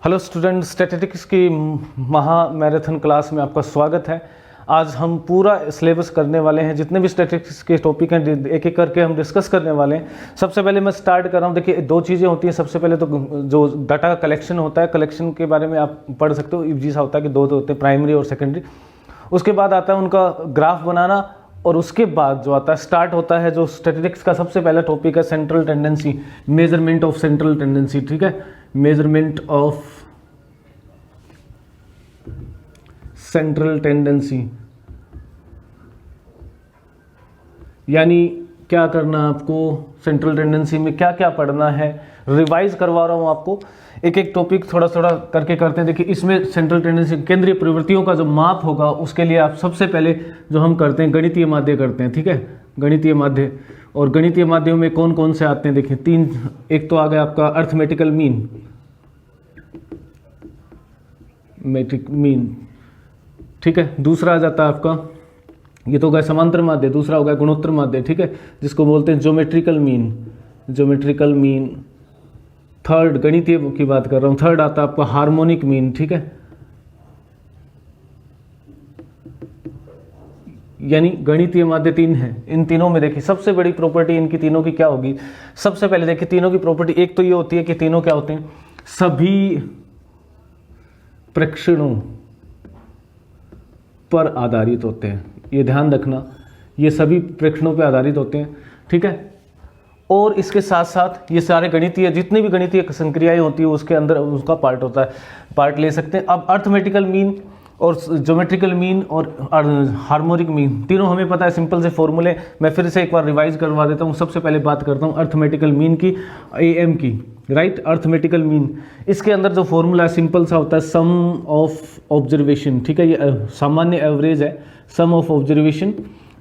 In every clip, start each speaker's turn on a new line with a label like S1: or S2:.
S1: Hello student, statistics की महा marathon class में आपका स्वागत है। आज हम पूरा सिलेबस करने वाले हैं, जितने भी स्टैटिस्टिक्स के टॉपिक हैं एक एक करके हम डिस्कस करने वाले हैं। सबसे पहले मैं स्टार्ट कर रहा हूँ। देखिए, दो चीज़ें होती हैं। सबसे पहले तो जो डाटा कलेक्शन होता है, कलेक्शन के बारे में आप पढ़ सकते हो। इजी सा होता है कि दो होते हैं, प्राइमरी और सेकेंडरी। उसके बाद आता है उनका ग्राफ बनाना, और उसके बाद जो आता है स्टार्ट होता है जो स्टैटिस्टिक्स का सबसे पहला टॉपिक है, central tendency, measurement of central tendency. ठीक है, मेजरमेंट ऑफ सेंट्रल टेंडेंसी, यानी क्या करना आपको, सेंट्रल टेंडेंसी में क्या क्या पढ़ना है। रिवाइज करवा रहा हूं आपको, एक एक टॉपिक थोड़ा थोड़ा करके करते हैं। देखिए, इसमें सेंट्रल टेंडेंसी केंद्रीय प्रवृत्तियों का जो माप होगा, उसके लिए आप सबसे पहले जो हम करते हैं गणितीय माध्य करते हैं। ठीक है, गणितीय माध्य। और गणितीय माध्यों में कौन कौन से आते हैं, देखिए तीन। एक तो आ गया आपका अर्थमेटिकल मीन, मेट्रिक मीन। ठीक है, दूसरा आ जाता है आपका, ये तो हो गया समांतर माध्य, दूसरा हो गया गुणोत्तर माध्य। ठीक है, जिसको बोलते हैं geometrical mean, geometrical mean. Third, गणितीय की बात कर रहा हूं, थर्ड आता है आपका हार्मोनिक मीन। ठीक है, यानी गणितीय माध्य तीन है। इन तीनों में देखिए सबसे बड़ी प्रॉपर्टी इनकी तीनों की क्या होगी। सबसे पहले देखिए तीनों की प्रॉपर्टी, एक तो ये होती है कि तीनों क्या होते हैं, सभी प्रेक्षणों पर आधारित होते हैं। ये ध्यान रखना, ये सभी प्रेक्षणों पर आधारित होते हैं। ठीक है, और इसके साथ साथ ये सारे गणितीय, जितनी भी गणितीय संक्रियाएं होती है उसके अंदर उसका पार्ट होता है, पार्ट ले सकते हैं। अब अर्थमेटिकल मीन और ज्योमेट्रिकल मीन और हार्मोनिक मीन, तीनों हमें पता है, सिंपल से फॉर्मूले। मैं फिर से एक बार रिवाइज करवा देता हूँ। सबसे पहले बात करता हूँ अर्थमेटिकल मीन की, AM की, राइट। अर्थमेटिकल मीन, इसके अंदर जो फॉर्मूला है सिंपल सा होता है, सम ऑफ ऑब्जर्वेशन। ठीक है, ये सामान्य एवरेज है, sum of observation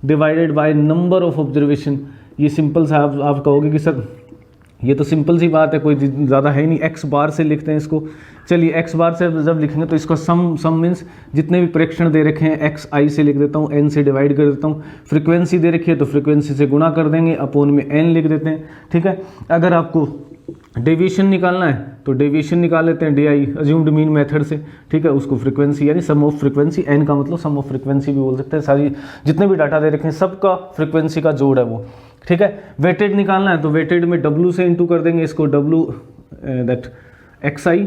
S1: divided by number of observation. ये सिंपल सा आप कहोगे कि सर ये तो सिंपल सी बात है, कोई ज़्यादा है नहीं। एक्स बार से लिखते हैं इसको। चलिए, एक्स बार से जब लिखेंगे तो इसको सम मीन्स जितने भी प्रेक्षण दे रखे हैं, एक्स आई से लिख देता हूँ, एन से डिवाइड कर देता हूँ। फ्रीक्वेंसी दे रखी है तो फ्रीक्वेंसी से गुणा कर देंगे, अपोन में एन लिख देते हैं। ठीक है, अगर आपको डेविएशन निकालना है तो डेविएशन निकाल लेते हैं, DI अज्यूम्ड मीन मेथड से। ठीक है, उसको फ्रीक्वेंसी यानी सम ऑफ फ्रीक्वेंसी, एन का मतलब सम ऑफ फ्रीक्वेंसी भी बोल सकते हैं। सारी जितने भी डाटा दे रखे हैं सबका फ्रीक्वेंसी का जोड़ है वो। ठीक है, वेटेड निकालना है तो वेटेड में W से इंटू कर देंगे इसको, W that XI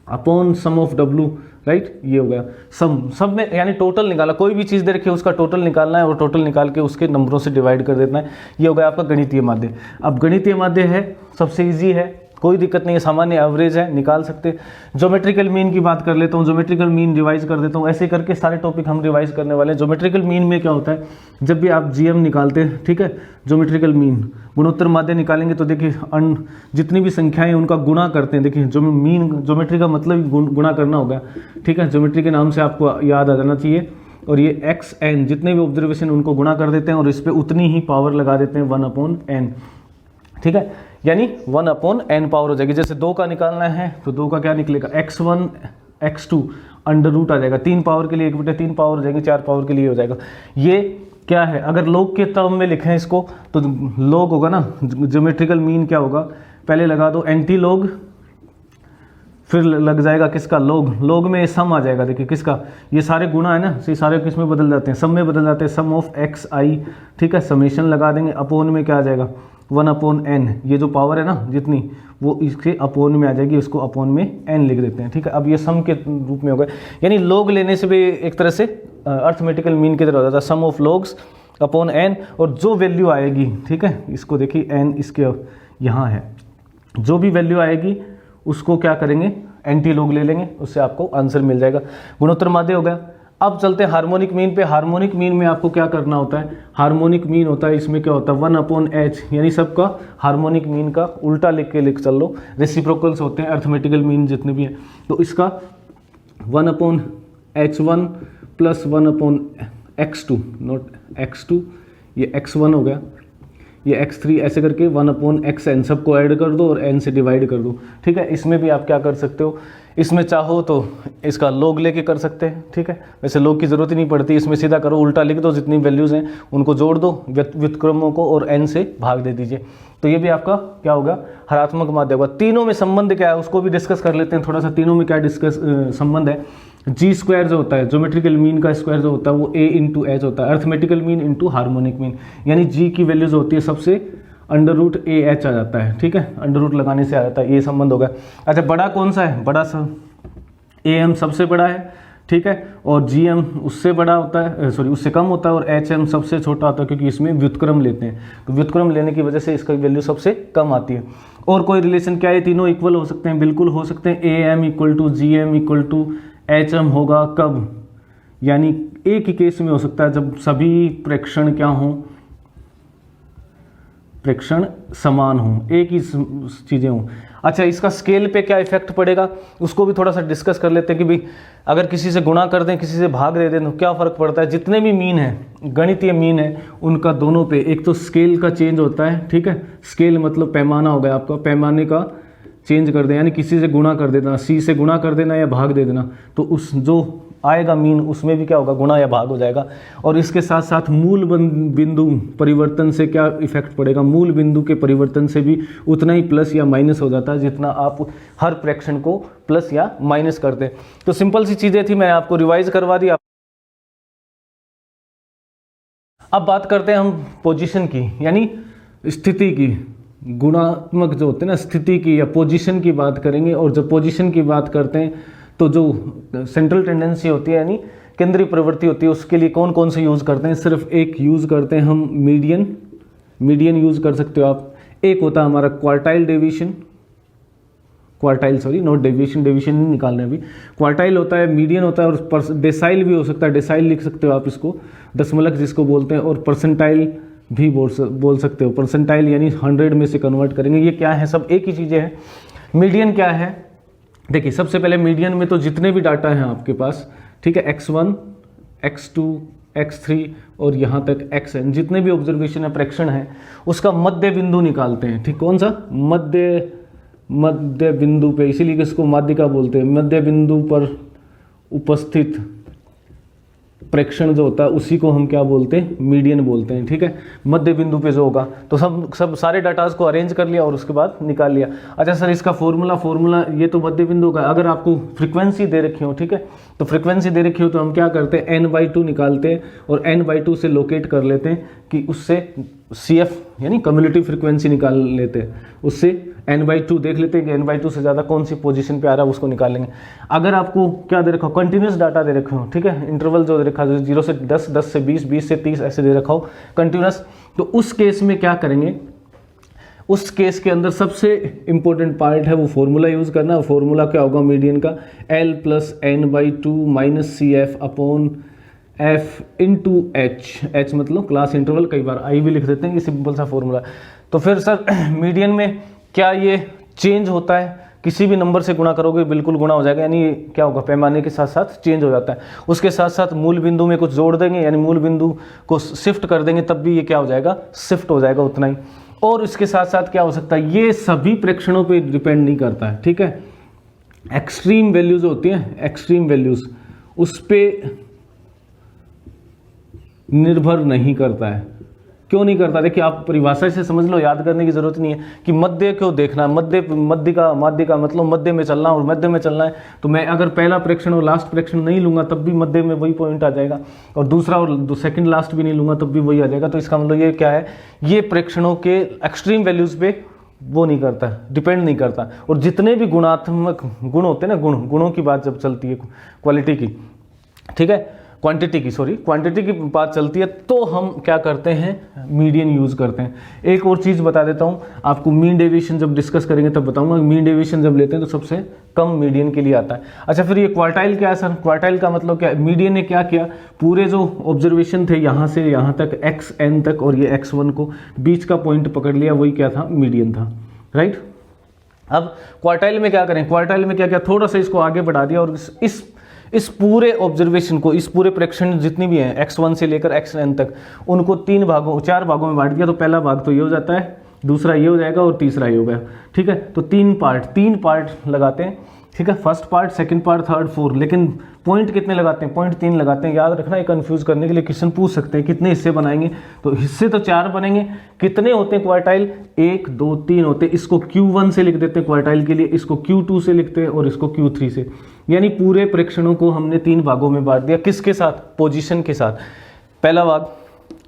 S1: upon sum of W, right. ये हो गया सब में, यानी टोटल निकाला। कोई भी चीज़ दे रखी है उसका टोटल निकालना है और टोटल निकाल के उसके नंबरों से डिवाइड कर देना है। ये हो गया आपका गणितीय माध्य। अब गणितीय माध्य है, सबसे ईजी है, कोई दिक्कत नहीं है, सामान्य एवरेज है, निकाल सकते। ज्योमेट्रिकल मीन की बात कर लेता हूँ, ज्योमेट्रिकल मीन रिवाइज कर देता हूँ। ऐसे करके सारे टॉपिक हम रिवाइज करने वाले हैं। ज्योमेट्रिकल मीन में क्या होता है, जब भी आप GM निकालते हैं, ठीक है, ज्योमेट्रिकल मीन, गुणोत्तर माध्य निकालेंगे तो देखिए जितनी भी संख्याएं उनका गुणा करते हैं। देखिए जो मीन, ज्योमेट्री का मतलब गुणा करना होगा। ठीक है, ज्योमेट्री के नाम से आपको याद आ जाना चाहिए। और ये XN जितने भी ऑब्जर्वेशन उनको गुणा कर देते हैं और इस पर उतनी ही पावर लगा देते हैं, 1/n। ठीक है, यानी 1/n पावर हो जाएगी। जैसे 2 का निकालना है तो 2 का क्या निकलेगा, x1 x2 अंडर रूट आ जाएगा। 3 पावर के लिए 1/3 पावर हो जाएगी, 4 पावर के लिए हो जाएगा। ये क्या है, अगर लॉग के टर्म में लिखें इसको तो लॉग होगा ना, ज्योमेट्रिकल मीन क्या होगा, पहले लगा दो एंटी लॉग, फिर लग जाएगा किसका, लॉग। लॉग में सम आ जाएगा। देखिए किसका, ये सारे गुणा है ना, ये सारे किस में बदल जाते हैं, सम में बदल जाते हैं, सम ऑफ XI। ठीक है, समेशन लगा देंगे, अपोन में क्या आ जाएगा, 1/n। ये जो पावर है ना जितनी, वो इसके अपोन में आ जाएगी, उसको अपोन में n लिख देते हैं। ठीक है, अब ये सम के रूप में होगा, यानी लॉग लेने से भी एक तरह से अर्थमेटिकल मीन की तरह हो जाता है, sum of logs upon n। और जो वैल्यू आएगी, ठीक है, इसको देखिए n इसके यहाँ है, जो भी वैल्यू आएगी उसको क्या करेंगे, एंटी लॉग ले लेंगे, उससे आपको आंसर मिल जाएगा। गुणोत्तर माध्य हो गया। अब चलते हैं हार्मोनिक मीन पे। हार्मोनिक मीन में आपको क्या करना होता है, हार्मोनिक मीन होता है, इसमें क्या होता है, 1/h, यानी सबका हार्मोनिक मीन का उल्टा लिख चल लो। रेसिप्रोकल्स होते हैं अर्थमेटिकल मीन जितने भी हैं, तो इसका 1/h1 plus 1/x2, not x2, ये x1 हो गया, ये x3, ऐसे करके 1/xn सबको ऐड कर दो और n से डिवाइड कर दो। ठीक है, इसमें भी आप क्या कर सकते हो, इसमें चाहो तो इसका log लेके कर सकते हैं, ठीक है। वैसे log की ज़रूरत ही नहीं पड़ती, इसमें सीधा करो, उल्टा लिख दो, जितनी वैल्यूज़ हैं उनको जोड़ दो व्युत्क्रमों को और n से भाग दे दीजिए, तो ये भी आपका क्या होगा, हरात्मक माध्य होगा। तीनों में संबंध क्या है उसको भी डिस्कस कर लेते हैं थोड़ा सा। तीनों में क्या संबंध है, जी स्क्वायर जो होता है, ज्योमेट्रिकल मीन का स्क्वायर जो होता है वो a इंटू एच होता है, arithmetical mean into harmonic mean, यानी जी की वैल्यू जो होती है सबसे अंडर रूट ए एच आ जाता है, ठीक है, अंडर रूट लगाने से आ जाता है, ये संबंध होगा। अच्छा बड़ा कौन सा है, बड़ा सा ए एम सबसे बड़ा है, ठीक है, और जी एम उससे बड़ा होता है, सॉरी उससे कम होता है, और एच एम सबसे छोटा होता है, क्योंकि इसमें व्युत्क्रम लेते हैं, तो व्युत्क्रम लेने की वजह से इसका वैल्यू सबसे कम आती है। और कोई रिलेशन क्या है, तीनों इक्वल हो सकते हैं, बिल्कुल हो सकते हैं। A M equal to G M equal to H M होगा कब, यानी एक ही केस में हो सकता है जब सभी प्रेक्षण क्या हों, प्रेक्षण समान हों, एक ही चीज़ें हों। अच्छा इसका स्केल पे क्या इफेक्ट पड़ेगा उसको भी थोड़ा सा डिस्कस कर लेते हैं कि भाई अगर किसी से गुणा कर दें, किसी से भाग दे दें तो क्या फ़र्क पड़ता है। जितने भी मीन हैं, गणितीय मीन है, उनका दोनों पे एक तो स्केल का चेंज होता है, ठीक है, स्केल मतलब पैमाना हो गया आपका, पैमाने का चेंज कर दें, यानी किसी से गुणा कर देना, सी से गुणा कर देना या भाग दे देना, तो उस जो आएगा मीन उसमें भी क्या होगा, गुणा या भाग हो जाएगा। और इसके साथ साथ मूल बिंदु परिवर्तन से क्या इफेक्ट पड़ेगा, मूल बिंदु के परिवर्तन से भी उतना ही प्लस या माइनस हो जाता है जितना आप हर प्रेक्षण को प्लस या माइनस करते हैं। तो सिंपल सी चीज़ें थी, मैंने आपको रिवाइज करवा दी। अब बात करते हैं हम पोजीशन की, यानी स्थिति की, गुणात्मक जो होते हैं ना, स्थिति की या पोजीशन की बात करेंगे। और जब पोजीशन की बात करते हैं तो जो सेंट्रल टेंडेंसी होती है यानी केंद्रीय प्रवृत्ति होती है, उसके लिए कौन कौन से यूज़ करते हैं, सिर्फ एक यूज़ करते हैं हम मीडियन, मीडियन यूज़ कर सकते हो आप। एक होता है हमारा quartile deviation, quartile sorry not deviation, deviation नहीं निकालना है अभी, क्वार्टाइल होता है, मीडियन होता है, और डेसाइल भी हो सकता है, डेसाइल लिख सकते हो आप इसको, दशमलक जिसको बोलते हैं, और परसेंटाइल भी बोल सकते हो। परसेंटाइल यानी 100 में से कन्वर्ट करेंगे। ये क्या है, सब एक ही चीज़ें हैं। मीडियन क्या है, देखिए सबसे पहले मीडियन में तो जितने भी डाटा हैं आपके पास, ठीक है, x1 x2 x3 और यहाँ तक xn, जितने भी ऑब्जर्वेशन है, प्रेक्षण है, उसका मध्य बिंदु निकालते हैं, ठीक, कौन सा, मध्य बिंदु पे, इसीलिए इसको माध्यिका बोलते हैं। मध्य बिंदु पर उपस्थित प्रेक्षण जो होता है उसी को हम क्या बोलते हैं, मीडियन बोलते हैं, ठीक है। मध्य बिंदु पे जो होगा, तो सब सारे डाटाज को अरेंज कर लिया और उसके बाद निकाल लिया। अच्छा सर इसका फॉर्मूला ये तो मध्य बिंदु का, अगर आपको फ्रीक्वेंसी दे रखी हो, ठीक है, तो फ्रीक्वेंसी दे रखी हो तो हम क्या करते हैं, n/2 निकालते हैं और n/2 से लोकेट कर लेते हैं कि उससे CF यानी कम्युलेटिव फ्रीक्वेंसी निकाल लेते हैं, उससे n/2 देख लेते हैं कि n/2 से ज़्यादा कौन सी पोजीशन पे आ रहा है, उसको निकालेंगे। अगर आपको क्या दे रखा हो, कंटिन्यूस डाटा दे रखे हो, ठीक है, इंटरवल जो दे रखा है 0 से 10, 10 से 20, 20 से 30 ऐसे दे रखा हो कंटिन्यूस, तो उस केस में क्या करेंगे, उस केस के अंदर सबसे इंपॉर्टेंट पार्ट है वो फॉर्मूला यूज़ करना। फॉर्मूला क्या होगा मीडियन का, L + n/2 - CF upon F into H मतलब क्लास इंटरवल, कई बार I भी लिख देते हैं, ये सिंपल सा फॉर्मूला। तो फिर सर मीडियन में क्या ये चेंज होता है, किसी भी नंबर से गुणा करोगे बिल्कुल गुणा हो जाएगा, यानी क्या होगा, पैमाने के साथ साथ चेंज हो जाता है। उसके साथ साथ मूल बिंदु में कुछ जोड़ देंगे, यानी मूल बिंदु को शिफ्ट कर देंगे, तब भी ये क्या हो जाएगा, शिफ्ट हो जाएगा उतना ही। और इसके साथ साथ क्या हो सकता है, ये सभी प्रेक्षणों पे डिपेंड नहीं करता है, ठीक है। एक्सट्रीम वैल्यूज होती हैं, एक्सट्रीम वैल्यूज उस पर निर्भर नहीं करता है। क्यों नहीं करता, देखिए आप परिभाषा से समझ लो, याद करने की जरूरत नहीं है कि मध्य क्यों देखना है, मध्य का मतलब मध्य में चलना, और मध्य में चलना है तो मैं अगर पहला प्रेक्षण और लास्ट प्रेक्षण नहीं लूंगा तब भी मध्य में वही पॉइंट आ जाएगा, और दूसरा और सेकंड लास्ट भी नहीं लूंगा तब भी वही आ जाएगा। तो इसका मतलब ये क्या है, ये प्रेक्षणों के एक्सट्रीम वैल्यूज पे वो नहीं करता, डिपेंड नहीं करता। और जितने भी गुणात्मक गुण होते हैं ना, गुणों की बात जब चलती है, क्वालिटी की, ठीक है, क्वांटिटी की बात चलती है, तो हम क्या करते हैं, मीडियन यूज़ करते हैं। एक और चीज़ बता देता हूँ आपको, मीन डेविएशन जब डिस्कस करेंगे तब बताऊंगा। मीन डेविएशन जब लेते हैं तो सबसे कम मीडियन के लिए आता है। अच्छा फिर ये क्वार्टाइल क्या है सर, क्वार्टाइल का मतलब क्या, मीडियन ने क्या किया, पूरे जो ऑब्जर्वेशन थे यहाँ से यहाँ तक xn तक और ये x1 को बीच का पॉइंट पकड़ लिया, वही क्या था, मीडियन था, राइट। अब क्वार्टाइल में क्या करें, क्वार्टाइल में क्या क्या, थोड़ा सा इसको आगे बढ़ा दिया और इस पूरे ऑब्जर्वेशन को, इस पूरे प्रेक्षण जितनी भी हैं x1 से लेकर xn तक, उनको 4 भागों में बांट दिया। तो पहला भाग तो ये हो जाता है, दूसरा ये हो जाएगा और तीसरा ये हो गया, ठीक है। तो तीन पार्ट लगाते हैं ठीक है, first part, second part, third, fourth, लेकिन पॉइंट कितने लगाते हैं? पॉइंट 3 लगाते हैं। याद रखना, ये कंफ्यूज करने के लिए क्वेश्चन पूछ सकते हैं कितने हिस्से बनाएंगे, तो हिस्से तो 4 बनेंगे। कितने होते हैं क्वार्टाइल? 1 2 3 होते हैं। इसको Q1 से लिख देते हैं क्वार्टाइल के लिए, इसको Q2 से लिखते हैं और इसको Q3 से। यानी पूरे प्रेक्षणों को हमने 3 भागों में बांट दिया। किसके साथ? पोजीशन के साथ। पहला भाग,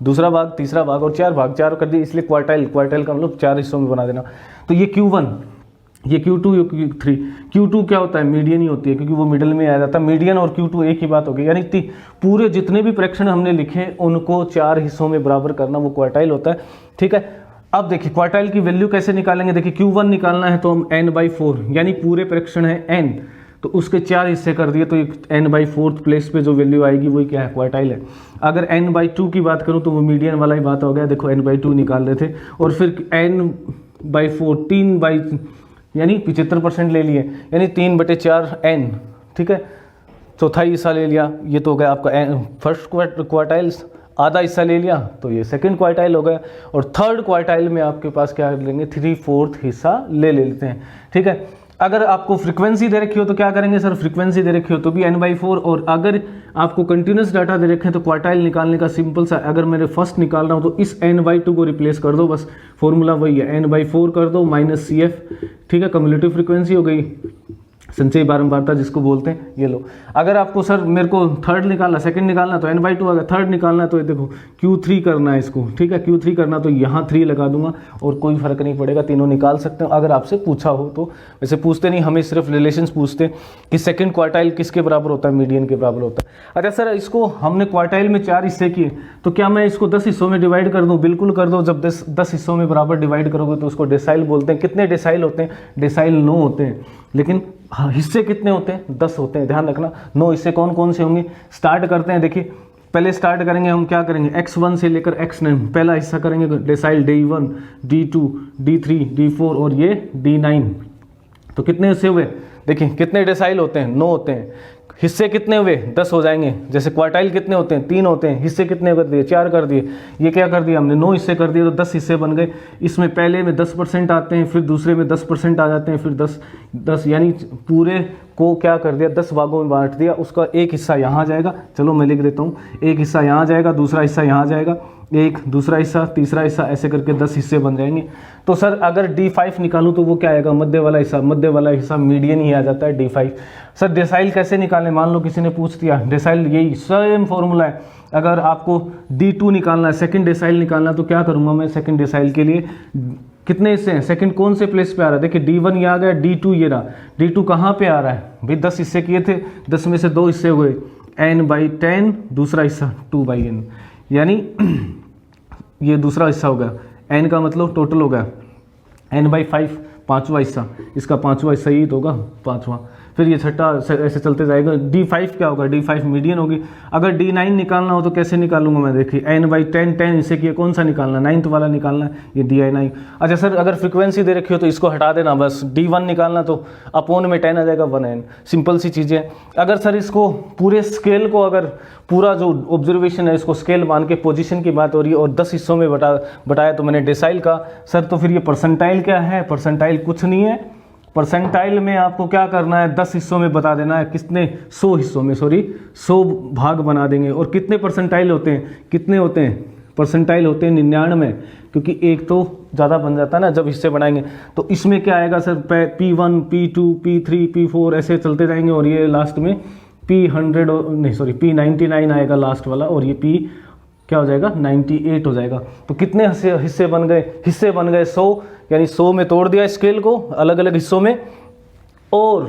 S1: दूसरा भाग, तीसरा भाग और 4 भाग। 4 कर दिए, इसलिए क्वार्टाइल का मतलब 4 हिस्सों में बना देना। तो ये Q1, ये Q2, ये Q3। Q2 क्या होता है? मीडियन ही होती है, क्योंकि वो मिडल में आ जाता है। मीडियन और Q2 एक ही बात होगी। यानी पूरे जितने भी प्रेक्षण हमने लिखे उनको 4 हिस्सों में बराबर करना, वो क्वार्टाइल होता है। ठीक है, अब देखिए क्वार्टाइल की वैल्यू कैसे निकालेंगे। देखिए Q1 निकालना है तो हम n/4, यानी पूरे प्रेक्षण है n, तो उसके 4 हिस्से कर दिए, तो n/4 प्लेस पे जो वैल्यू आएगी वही क्या है? क्वार्टाइल है। अगर n/2 की बात करूं तो वो मीडियन वाला ही बात हो गया। देखो n/2 निकाल रहे थे, और फिर n/4 3 यानी 75% ले लिए, यानी 3/4 n। ठीक है, चौथाई हिस्सा ले लिया, ये तो हो गया आपका फर्स्ट क्वार्टाइल। आधा हिस्सा ले लिया तो ये सेकंड क्वार्टाइल हो गया, और थर्ड क्वार्टाइल में आपके पास क्या लेंगे? 3/4 हिस्सा ले लेते हैं। ठीक है, अगर आपको फ्रीक्वेंसी दे रखी हो तो क्या करेंगे सर? फ्रीक्वेंसी दे रखी हो तो भी n/4, और अगर आपको कंटिन्यूस डाटा दे रखे हैं तो क्वार्टाइल निकालने का सिंपल सा, अगर मेरे फर्स्ट निकाल रहा हूँ तो इस n/2 को रिप्लेस कर दो, बस फॉर्मूला वही है, n/4 कर दो माइनस CF। ठीक है, कम्युलेटिव फ्रीक्वेंसी हो गई, संचयी बारंबारता जिसको बोलते हैं। ये लो, अगर आपको सर मेरे को थर्ड निकालना, सेकंड निकालना तो n/2 आ गया, थर्ड निकालना तो ये देखो Q3 करना है इसको। ठीक है, Q3 करना तो यहाँ 3 लगा दूंगा और कोई फर्क नहीं पड़ेगा, तीनों निकाल सकते हो अगर आपसे पूछा हो तो। वैसे पूछते नहीं, हमें सिर्फ रिलेशंस पूछते कि सेकंड क्वार्टाइल किसके बराबर होता है? मीडियन के बराबर होता है। अच्छा सर, इसको हमने क्वार्टाइल में 4 हिस्से किए, तो क्या मैं इसको 10 हिस्सों में डिवाइड कर दूँ? बिल्कुल कर दो। जब 10 हिस्सों में बराबर डिवाइड करोगे तो उसको डेसाइल बोलते हैं। कितने डेसाइल होते हैं? डेसाइल 9 होते हैं, लेकिन हिस्से कितने होते हैं? 10 होते हैं। ध्यान रखना, 9 हिस्से कौन कौन से होंगे? स्टार्ट करते हैं। देखिए पहले स्टार्ट करेंगे हम, क्या करेंगे? x1 से लेकर x9 पहला हिस्सा करेंगे decyl D1, D2, D3, D4 और ये D9। तो कितने हिस्से हुए? देखिए कितने डेसाइल होते हैं? 9 होते हैं। हिस्से कितने हुए? 10 हो जाएंगे। जैसे क्वार्टाइल कितने होते हैं? 3 होते हैं। हिस्से कितने कर दिए? 4 कर दिए। ये क्या कर दिया हमने? 9 हिस्से कर दिए, तो 10 हिस्से बन गए। इसमें पहले में 10% आते हैं, फिर दूसरे में 10% आ जाते हैं, फिर 10 यानी पूरे को क्या कर दिया? 10 भागों में बांट दिया। उसका एक हिस्सा यहाँ जाएगा, चलो मैं लिख देता हूँ, एक हिस्सा यहाँ जाएगा, दूसरा हिस्सा यहाँ जाएगा, एक दूसरा हिस्सा, तीसरा हिस्सा, ऐसे करके 10 हिस्से बन जाएंगे। तो सर अगर D5 निकालूं तो वो क्या आएगा? मध्य वाला हिस्सा। मध्य वाला हिस्सा मीडियन ही आ जाता है D5। सर डेसाइल कैसे निकालें? मान लो किसी ने पूछ दिया, डेसाइल यही सेम फॉर्मूला है। अगर आपको D2 निकालना है, सेकंड डेसाइल निकालना, तो क्या करूंगा मैं? सेकंड डेसाइल के लिए कितने हिस्से हैं? सेकंड कौन से प्लेस पे आ रहा है? देखिए D1 ये आ गया, D2 ये रहा। D2 कहाँ पे आ रहा है भाई? 10 हिस्से किए थे, 10 में से 2 हिस्से हुए, n/10, दूसरा हिस्सा 2/n, यानी ये दूसरा हिस्सा हो गया। n का मतलब टोटल हो गया n/5, 5वां हिस्सा, इसका 5वां हिस्सा ही तो होगा, 5वां। फिर ये छठा, ऐसे चलते जाएगा। D5 क्या होगा? D5 मीडियन होगी। अगर D9 निकालना हो तो कैसे निकालूंगा मैं? देखिए n/10, 10 हिस्से किए, कौन सा निकालना? 9th वाला निकालना है, ये D9। अच्छा सर अगर फ्रीक्वेंसी दे रखी हो तो इसको हटा देना, बस D1 निकालना तो अपोन में 10 आ जाएगा, 1n। सिंपल सी चीज़ें। अगर सर इसको पूरे स्केल को, अगर पूरा जो ऑब्जर्वेशन है इसको स्केल मान के पोजीशन की बात हो रही है और 10 हिस्सों में बताया तो मैंने डेसाइल का, सर तो फिर ये परसेंटाइल क्या है? परसेंटाइल कुछ नहीं है। परसेंटाइल में आपको क्या करना है? 10 हिस्सों में बता देना है। कितने? 100 हिस्सों में, 100 भाग बना देंगे। और कितने परसेंटाइल होते हैं? कितने होते हैं? परसेंटाइल होते हैं 99, क्योंकि एक तो ज़्यादा बन जाता है ना जब हिस्से बनाएंगे। तो इसमें क्या आएगा sir? P1, P2, P3, P4 ऐसे चलते जाएंगे, और ये लास्ट में P99 आएगा लास्ट वाला, और ये P क्या हो जाएगा? 98 हो जाएगा। तो कितने हिस्से बन गए? हिस्से बन गए 100, यानी 100 में तोड़ दिया स्केल को अलग अलग हिस्सों में। और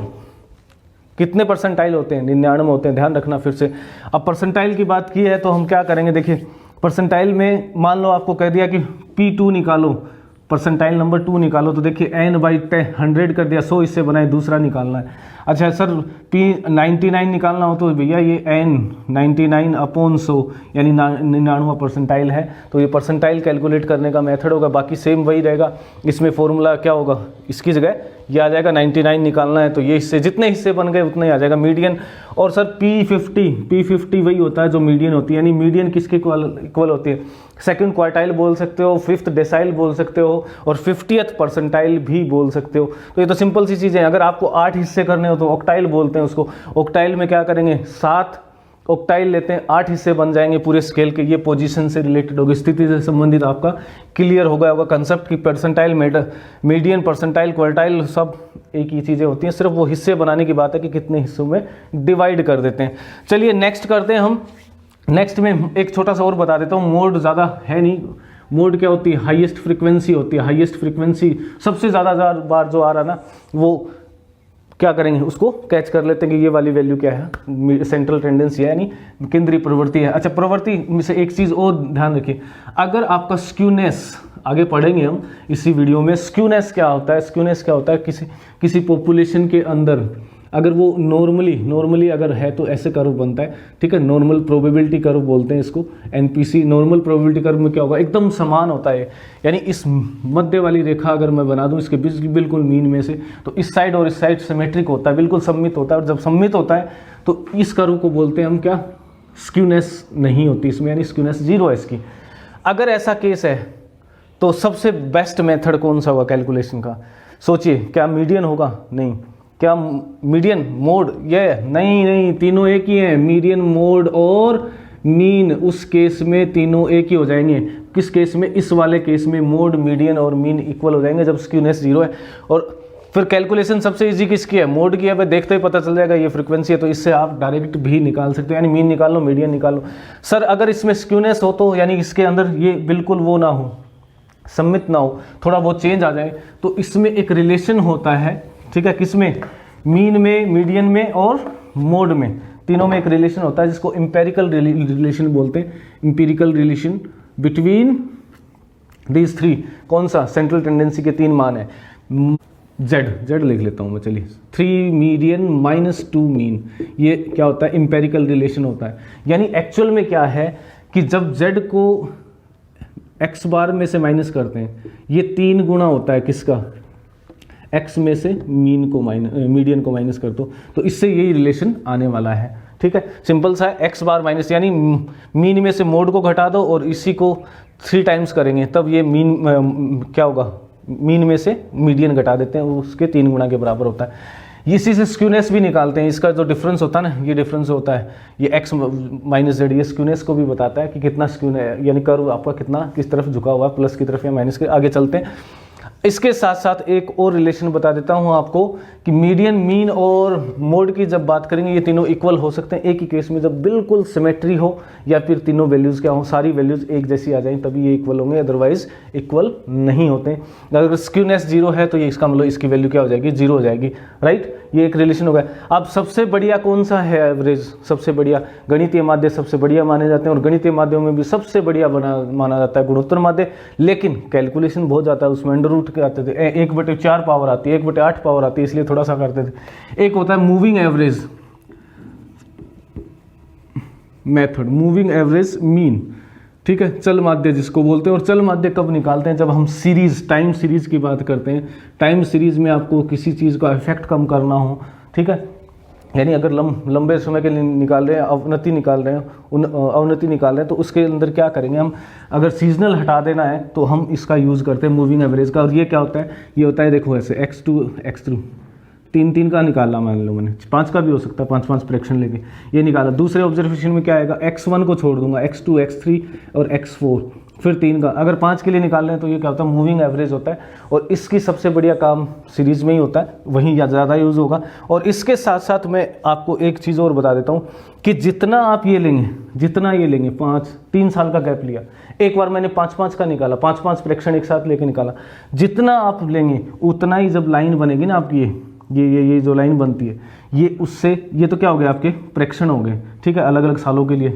S1: कितने परसेंटाइल होते हैं? 99 होते हैं। ध्यान रखना फिर से। अब परसेंटाइल की बात की है तो हम क्या करेंगे? देखिए परसेंटाइल में मान लो आपको कह दिया कि P2 निकालो, परसेंटाइल नंबर 2 निकालो, तो देखिए n/10 100 कर दिया, 100 हिस्से बनाए, दूसरा निकालना है। अच्छा सर P99 निकालना हो तो भैया ये n99 अपॉन 100, यानी 99वां परसेंटाइल है। तो ये परसेंटाइल कैलकुलेट करने का मेथड होगा, बाकी सेम वही रहेगा। इसमें फॉर्मूला क्या होगा? इसकी जगह ये आ जाएगा 99 निकालना है तो ये हिस्से जितने हिस्से बन गए उतना ही आ जाएगा मीडियन। और सर P50 वही होता है जो मीडियन होती है, यानी मीडियन किसके इक्वल होती है, सेकंड क्वार्टाइल बोल सकते हो, फिफ्थ डेसाइल बोल सकते हो और 50th परसेंटाइल भी बोल सकते हो। तो ये तो सिंपल सी चीज़ें हैं। अगर आपको 8 हिस्से करने हो तो ऑक्टाइल बोलते हैं उसको। ऑक्टाइल में क्या करेंगे, 7 ऑक्टाइल लेते हैं, 8 हिस्से बन जाएंगे पूरे स्केल के। ये पोजीशन से रिलेटेड होगी, स्थिति से संबंधित आपका क्लियर हो गया होगा कंसेप्ट की परसेंटाइल, मीडियन, परसेंटाइल, क्वार्टाइल सब एक ही चीज़ें होती हैं, सिर्फ वो हिस्से बनाने की बात है कि कितने हिस्सों में डिवाइड कर देते हैं। चलिए नेक्स्ट करते हैं हम। नेक्स्ट में एक छोटा सा और बता देता हूँ, मोड ज़्यादा है नहीं। मोड क्या होती है, हाईएस्ट फ्रीक्वेंसी होती है। हाईएस्ट फ्रीक्वेंसी सबसे ज़्यादा बार जो आ रहा ना, वो क्या करेंगे, उसको कैच कर लेते हैं कि ये वाली वैल्यू क्या है, सेंट्रल टेंडेंसी है यानी केंद्रीय प्रवृत्ति है। अच्छा, प्रवृत्ति में से एक चीज़ और ध्यान रखिए, अगर आपका स्क्यूनेस, आगे पढ़ेंगे हम इसी वीडियो में, स्क्यूनेस क्या होता है। स्क्यूनेस क्या होता है, किसी पॉपुलेशन के अंदर अगर वो नॉर्मली अगर है तो ऐसे कर्व बनता है, ठीक है, नॉर्मल प्रोबेबिलिटी कर्व बोलते हैं इसको, एनपीसी। नॉर्मल प्रोबेबिलिटी कर्व में क्या होगा, एकदम समान होता है, यानी इस मध्य वाली रेखा अगर मैं बना दूं इसके बिल्कुल मीन में से, तो इस साइड और इस साइड सिमेट्रिक होता है, बिल्कुल सममित होता है। और जब सममित होता है तो इस कर्व को बोलते हैं हम क्या, स्क्यूनेस नहीं होती इसमें, यानी स्क्यूनेस 0 है इसकी। अगर ऐसा केस है तो सबसे बेस्ट मेथड कौन सा होगा कैलकुलेशन का, सोचिए, क्या मीडियन होगा, नहीं, क्या मीडियन, मोड, ये नहीं, तीनों एक ही हैं, मीडियन, मोड और मीन। उस केस में तीनों एक ही हो जाएंगे। किस केस में, इस वाले केस में मोड, मीडियन और मीन इक्वल हो जाएंगे जब स्क्यूनेस 0 है। और फिर कैलकुलेशन सबसे इजी किसकी है, मोड की है, भाई देखते ही पता चल जाएगा ये फ्रीक्वेंसी है, तो इससे आप डायरेक्ट भी निकाल सकते हो, यानी मीन निकाल लो, मीडियन निकाल लो। सर अगर इसमें स्क्यूनेस हो तो यानी इसके अंदर ये बिल्कुल वो ना हो, सम्मित ना हो, थोड़ा बहुत चेंज आ जाए, तो इसमें एक रिलेशन होता है, ठीक है, किसमें, मीन में, मीडियन में और मोड में, तीनों में एक रिलेशन होता है जिसको एम्पेरिकल रिलेशन बोलते हैं। एम्पिरिकल रिलेशन बिटवीन दीज 3, कौन सा, सेंट्रल टेंडेंसी के 3 मान है, जेड लिख लेता हूं मैं, चलिए, 3 मीडियन माइनस 2 मीन, ये क्या होता है, एम्पेरिकल रिलेशन होता है। यानी एक्चुअल में क्या है कि जब जेड को एक्स बार में से माइनस करते हैं, ये 3 गुना होता है किसका, एक्स में से मीडियन को माइनस कर दो, तो इससे यही रिलेशन आने वाला है, ठीक है, सिंपल सा है। एक्स बार माइनस यानी मीन में से मोड को घटा दो और इसी को 3 टाइम्स करेंगे, तब ये मीन क्या होगा, मीन में से मीडियन घटा देते हैं, उसके 3 गुना के बराबर होता है। इसी से स्क्यूनेस भी निकालते हैं, इसका जो डिफरेंस होता है ना, ये डिफरेंस होता है, ये एक्स माइनस जेड, ये स्क्यूनेस को भी बताता है कि कितना स्क्यूनेस, यानी कर्व आपका कितना किस तरफ झुका हुआ है, प्लस की तरफ या माइनस के। आगे चलते हैं, इसके साथ साथ एक और रिलेशन बता देता हूं आपको कि मीडियन, मीन और मोड की जब बात करेंगे, ये तीनों इक्वल हो सकते हैं एक ही केस में, जब बिल्कुल सिमेट्री हो या फिर तीनों वैल्यूज़ क्या हो, सारी वैल्यूज़ एक जैसी आ जाएं, तभी ये इक्वल होंगे, अदरवाइज इक्वल नहीं होते। अगर स्क्यूनेस 0 है तो ये इसका मतलब इसकी वैल्यू क्या हो जाएगी, 0 हो जाएगी, राइट, ये एक रिलेशन हो गया। अब सबसे बढ़िया कौन सा है एवरेज, सबसे बढ़िया गणितीय माध्य सबसे बढ़िया माने जाते हैं, और गणितीय माध्यों में भी सबसे बढ़िया माना जाता है गुणोत्तर माध्य, लेकिन कैलकुलेशन बहुत जाता है उसमें, अंडर रूट के आते थे, 1/4 पावर आती है, 1/8 पावर आती है, इसलिए थोड़ा सा करते थे। एक होता है moving average method, moving average mean, ठीक है, चल माध्य जिसको बोलते हैं। और चल माध्य कब निकालते हैं, जब हम सीरीज, टाइम सीरीज की बात करते हैं। टाइम सीरीज में आपको किसी चीज़ का इफेक्ट कम करना हो, ठीक है, यानी अगर लंबे समय के लिए निकाल रहे हैं, अवनति निकाल रहे हैं, अवनति निकाल रहे हैं, तो उसके अंदर क्या करेंगे हम, अगर सीजनल हटा देना है तो हम इसका यूज़ करते हैं मूविंग एवरेज का। और ये क्या होता है, ये होता है देखो ऐसे x2 x3, 3 का निकाला, मान लो मैंने 5 का भी हो सकता है, 5 प्रेक्षण लेके ये निकाला। दूसरे ऑब्जर्वेशन में क्या आएगा, x1 को छोड़ दूंगा, x2 x3 और x4, फिर 3 का। अगर 5 के लिए निकाल रहे हैं तो ये क्या होता है, मूविंग एवरेज होता है। और इसकी सबसे बढ़िया काम सीरीज में ही होता है, वहीं ज़्यादा यूज़ होगा। और इसके साथ साथ मैं आपको एक चीज़ और बता देता हूँ कि जितना आप ये लेंगे, जितना ये लेंगे, 3 साल का गैप लिया, एक बार मैंने 5 का निकाला, 5 प्रेक्षण एक साथ लेके निकाला, जितना आप लेंगे उतना ही जब लाइन बनेगी ना आपकी, ये जो लाइन बनती है, ये उससे, ये तो क्या हो गया, आपके प्रेक्षण हो गए, ठीक है, अलग अलग सालों के लिए,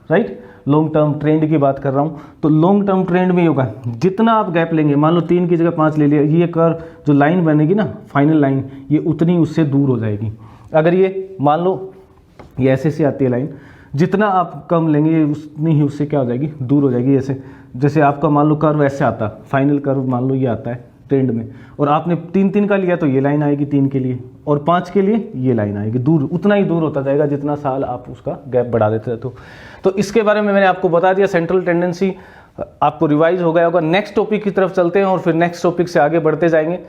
S1: राइट, लॉन्ग टर्म ट्रेंड की बात कर रहा हूँ। तो लॉन्ग टर्म ट्रेंड में होगा, जितना आप गैप लेंगे, मान लो 3 की जगह 5 ले लिया, ये कर्व जो लाइन बनेगी ना, फाइनल लाइन, ये उतनी उससे दूर हो जाएगी। अगर ये मान लो ये ऐसे आती है लाइन, जितना आप कम लेंगे उतनी ही उससे क्या हो जाएगी, दूर हो जाएगी। जैसे आपका मान लो कर्व ऐसे आता, फाइनल कर्व मान लो ये आता है, ट्रेंड में, और आपने 3-3 का लिया तो ये लाइन आएगी 3 के लिए, और 5 के लिए ये लाइन आएगी। दूर उतना ही दूर होता जाएगा जितना साल आप उसका गैप बढ़ा देते रहते हो। तो इसके बारे में मैंने आपको बता दिया, सेंट्रल टेंडेंसी आपको रिवाइज हो गया होगा। नेक्स्ट टॉपिक की तरफ चलते हैं और फिर नेक्स्ट टॉपिक से आगे बढ़ते जाएंगे।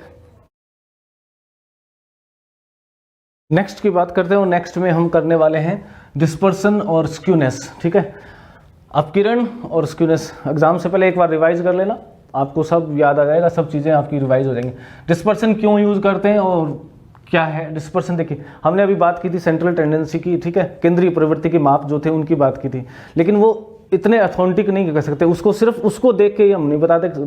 S1: नेक्स्ट की बात करते हैं और नेक्स्ट में हम करने वाले हैं डिस्पर्सन और स्क्यूनेस। ठीक है, अपकिरण और स्क्यूनेस एग्जाम से पहले एक बार रिवाइज कर लेना, आपको सब याद आ जाएगा, सब चीज़ें आपकी रिवाइज हो जाएंगी। डिस्पर्सन क्यों यूज़ करते हैं और क्या है डिस्पर्सन? देखिए, हमने अभी बात की थी सेंट्रल टेंडेंसी की, ठीक है, केंद्रीय प्रवृत्ति के माप जो थे उनकी बात की थी, लेकिन वो इतने अथेंटिक नहीं कर सकते। उसको सिर्फ उसको देख के ही हम नहीं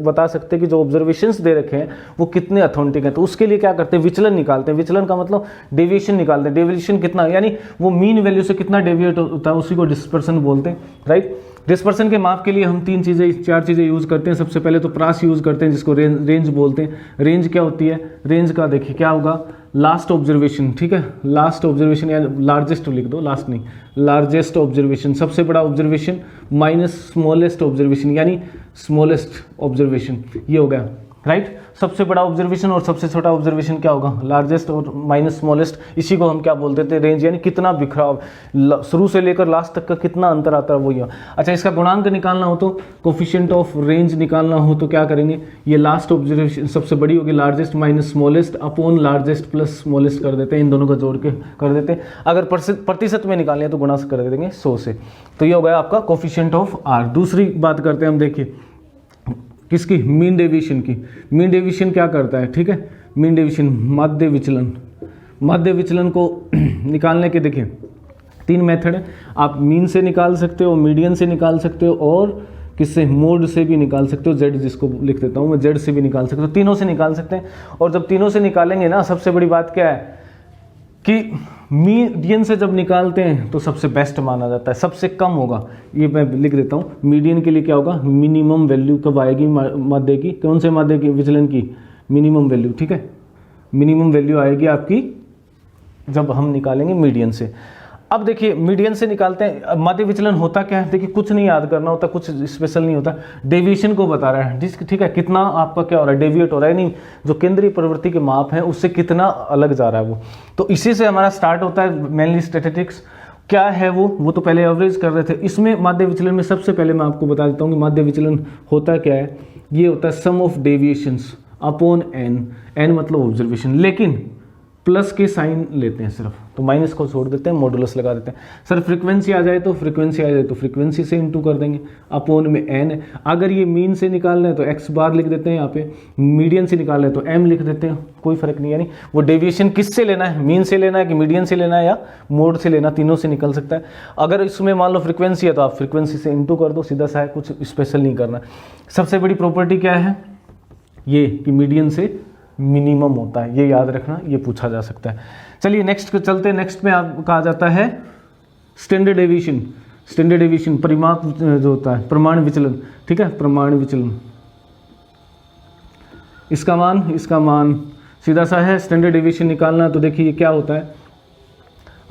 S1: बता सकते कि जो ऑब्जर्वेशंस दे रखे हैं वो कितने अथेंटिक हैं। तो उसके लिए क्या करते हैं, विचलन निकालते हैं। विचलन का मतलब डेविएशन निकालते हैं। डेविएशन कितना, यानी वो मीन वैल्यू से कितना डेविएट होता है, उसी को डिस्पर्सन बोलते हैं, राइट। डिस्पर्सन के माप के लिए हम 4 चीज़ें यूज़ करते हैं। सबसे पहले तो प्रास यूज़ करते हैं, जिसको रेंज बोलते हैं। रेंज क्या होती है? रेंज का देखिए क्या होगा, लास्ट ऑब्जर्वेशन, ठीक है, लास्ट ऑब्जर्वेशन या लार्जेस्ट लिख दो, लास्ट नहीं, लार्जेस्ट ऑब्जर्वेशन, सबसे बड़ा ऑब्जर्वेशन माइनस स्मॉलेस्ट ऑब्जर्वेशन, यानी स्मॉलेस्ट ऑब्जर्वेशन, ये हो गया, राइट। सबसे बड़ा ऑब्जर्वेशन और सबसे छोटा ऑब्जर्वेशन क्या होगा, लार्जेस्ट और माइनस स्मॉलेस्ट। इसी को हम क्या बोलते थे, रेंज, यानी कितना बिखराव, शुरू से लेकर लास्ट तक का कितना अंतर आता है, वही। अच्छा, इसका गुणांक निकालना हो तो, कोफिशिएंट ऑफ रेंज निकालना हो तो क्या करेंगे, ये लास्ट ऑब्जर्वेशन सबसे बड़ी होगी, largest minus smallest upon largest plus smallest कर देते हैं, इन दोनों का जोड़ के कर देते हैं। अगर प्रतिशत में निकालने हैं तो गुणा कर देंगे 100 से। तो ये हो गया आपका कोफिशिएंट ऑफ आर। दूसरी बात करते हैं हम, देखिए किसकी, मीन डेविएशन की। मीन डेविएशन क्या करता है, ठीक है, मीन डेविएशन माध्य विचलन। माध्य विचलन को निकालने के देखिए 3 मेथड है। आप मीन से निकाल सकते हो, मीडियन से निकाल सकते हो, और किससे, मोड से भी निकाल सकते हो, जेड जिसको लिख देता हूँ मैं, जेड से भी निकाल सकते हो, तीनों से निकाल सकते हैं। और जब तीनों से निकालेंगे ना, सबसे बड़ी बात क्या है कि मीडियन से जब निकालते हैं तो सबसे बेस्ट माना जाता है, सबसे कम होगा, ये मैं लिख देता हूँ। मीडियन के लिए क्या होगा, मिनिमम वैल्यू कब आएगी माध्य की, कौन से माध्य की, विचलन की, मिनिमम वैल्यू, ठीक है, मिनिमम वैल्यू आएगी आपकी जब हम निकालेंगे मीडियन से। अब देखिए मीडियन से निकालते हैं, माध्य विचलन होता क्या है, देखिए कुछ नहीं याद करना होता, कुछ स्पेशल नहीं होता, डेविएशन को बता रहा है, ठीक है, कितना आपका क्या हो रहा है, डेविएट हो रहा है, नहीं जो केंद्रीय प्रवृत्ति के माप है उससे कितना अलग जा रहा है वो। तो इसी से हमारा स्टार्ट होता है मेनली स्टैटिस्टिक्स। क्या है वो तो पहले एवरेज कर रहे थे। इसमें माध्य विचलन में सबसे पहले मैं आपको बता देता हूँ कि माध्य विचलन होता क्या है। ये होता है sum of deviations upon N मतलब ऑब्जर्वेशन, लेकिन प्लस के साइन लेते हैं सिर्फ, तो माइनस को छोड़ देते हैं, मॉडुलस लगा देते हैं। सर फ्रीक्वेंसी आ जाए तो फ्रीक्वेंसी से इंटू कर देंगे, अपोन में एन है। अगर ये मीन से निकालना है तो एक्स बार लिख देते हैं यहाँ पे, मीडियन से निकालना है तो एम लिख देते हैं, कोई फर्क नहीं। यानी वो डेविएशन किस से लेना है, मीन से लेना है कि मीडियन से लेना है या मोड से लेना, तीनों से निकल सकता है। अगर इसमें मान लो फ्रीक्वेंसी है तो आप फ्रीक्वेंसी से इंटू कर दो, सीधा सा है, कुछ स्पेशल नहीं करना। सबसे बड़ी प्रॉपर्टी क्या है ये कि मीडियन से मिनिमम होता है, ये याद रखना, ये पूछा जा सकता है। चलिए नेक्स्ट को चलते हैं। नेक्स्ट में आप कहा जाता है स्टैंडर्ड डेविएशन। स्टैंडर्ड डेविएशन परिमाप जो होता है, प्रमाण विचलन, ठीक है, प्रमाण विचलन। इसका मान सीधा सा है। स्टैंडर्ड डेविएशन निकालना तो देखिए क्या होता है,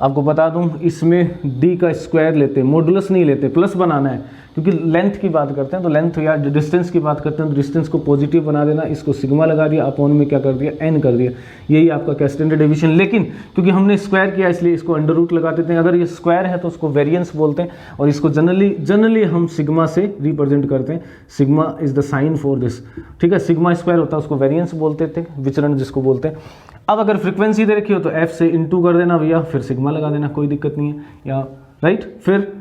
S1: आपको बता दूं, इसमें डी का स्क्वायर लेते हैं, मॉडुलस नहीं लेते, प्लस बनाना है, क्योंकि लेंथ की बात करते हैं तो लेंथ या डिस्टेंस की बात करते हैं तो डिस्टेंस को पॉजिटिव बना देना, इसको सिग्मा लगा दिया, अपॉन में क्या कर दिया, एन कर दिया, यही आपका क्या स्टैंडर्ड डेविएशन। लेकिन क्योंकि हमने स्क्वायर किया इसलिए इसको अंडर रूट लगा देते हैं। अगर ये स्क्वायर है तो उसको वेरिएंस बोलते हैं, और इसको जनरली हम सिग्मा से रिप्रेजेंट करते हैं। Sigma is the sign for this, ठीक है, सिग्मा स्क्वायर होता है, उसको वेरिएंस बोलते थे, विचरण जिसको बोलते हैं। अब अगर फ्रीक्वेंसी दे रखी हो तो एफ से इंटू कर देना भैया, फिर सिग्मा लगा देना, कोई दिक्कत नहीं है, या राइट, फिर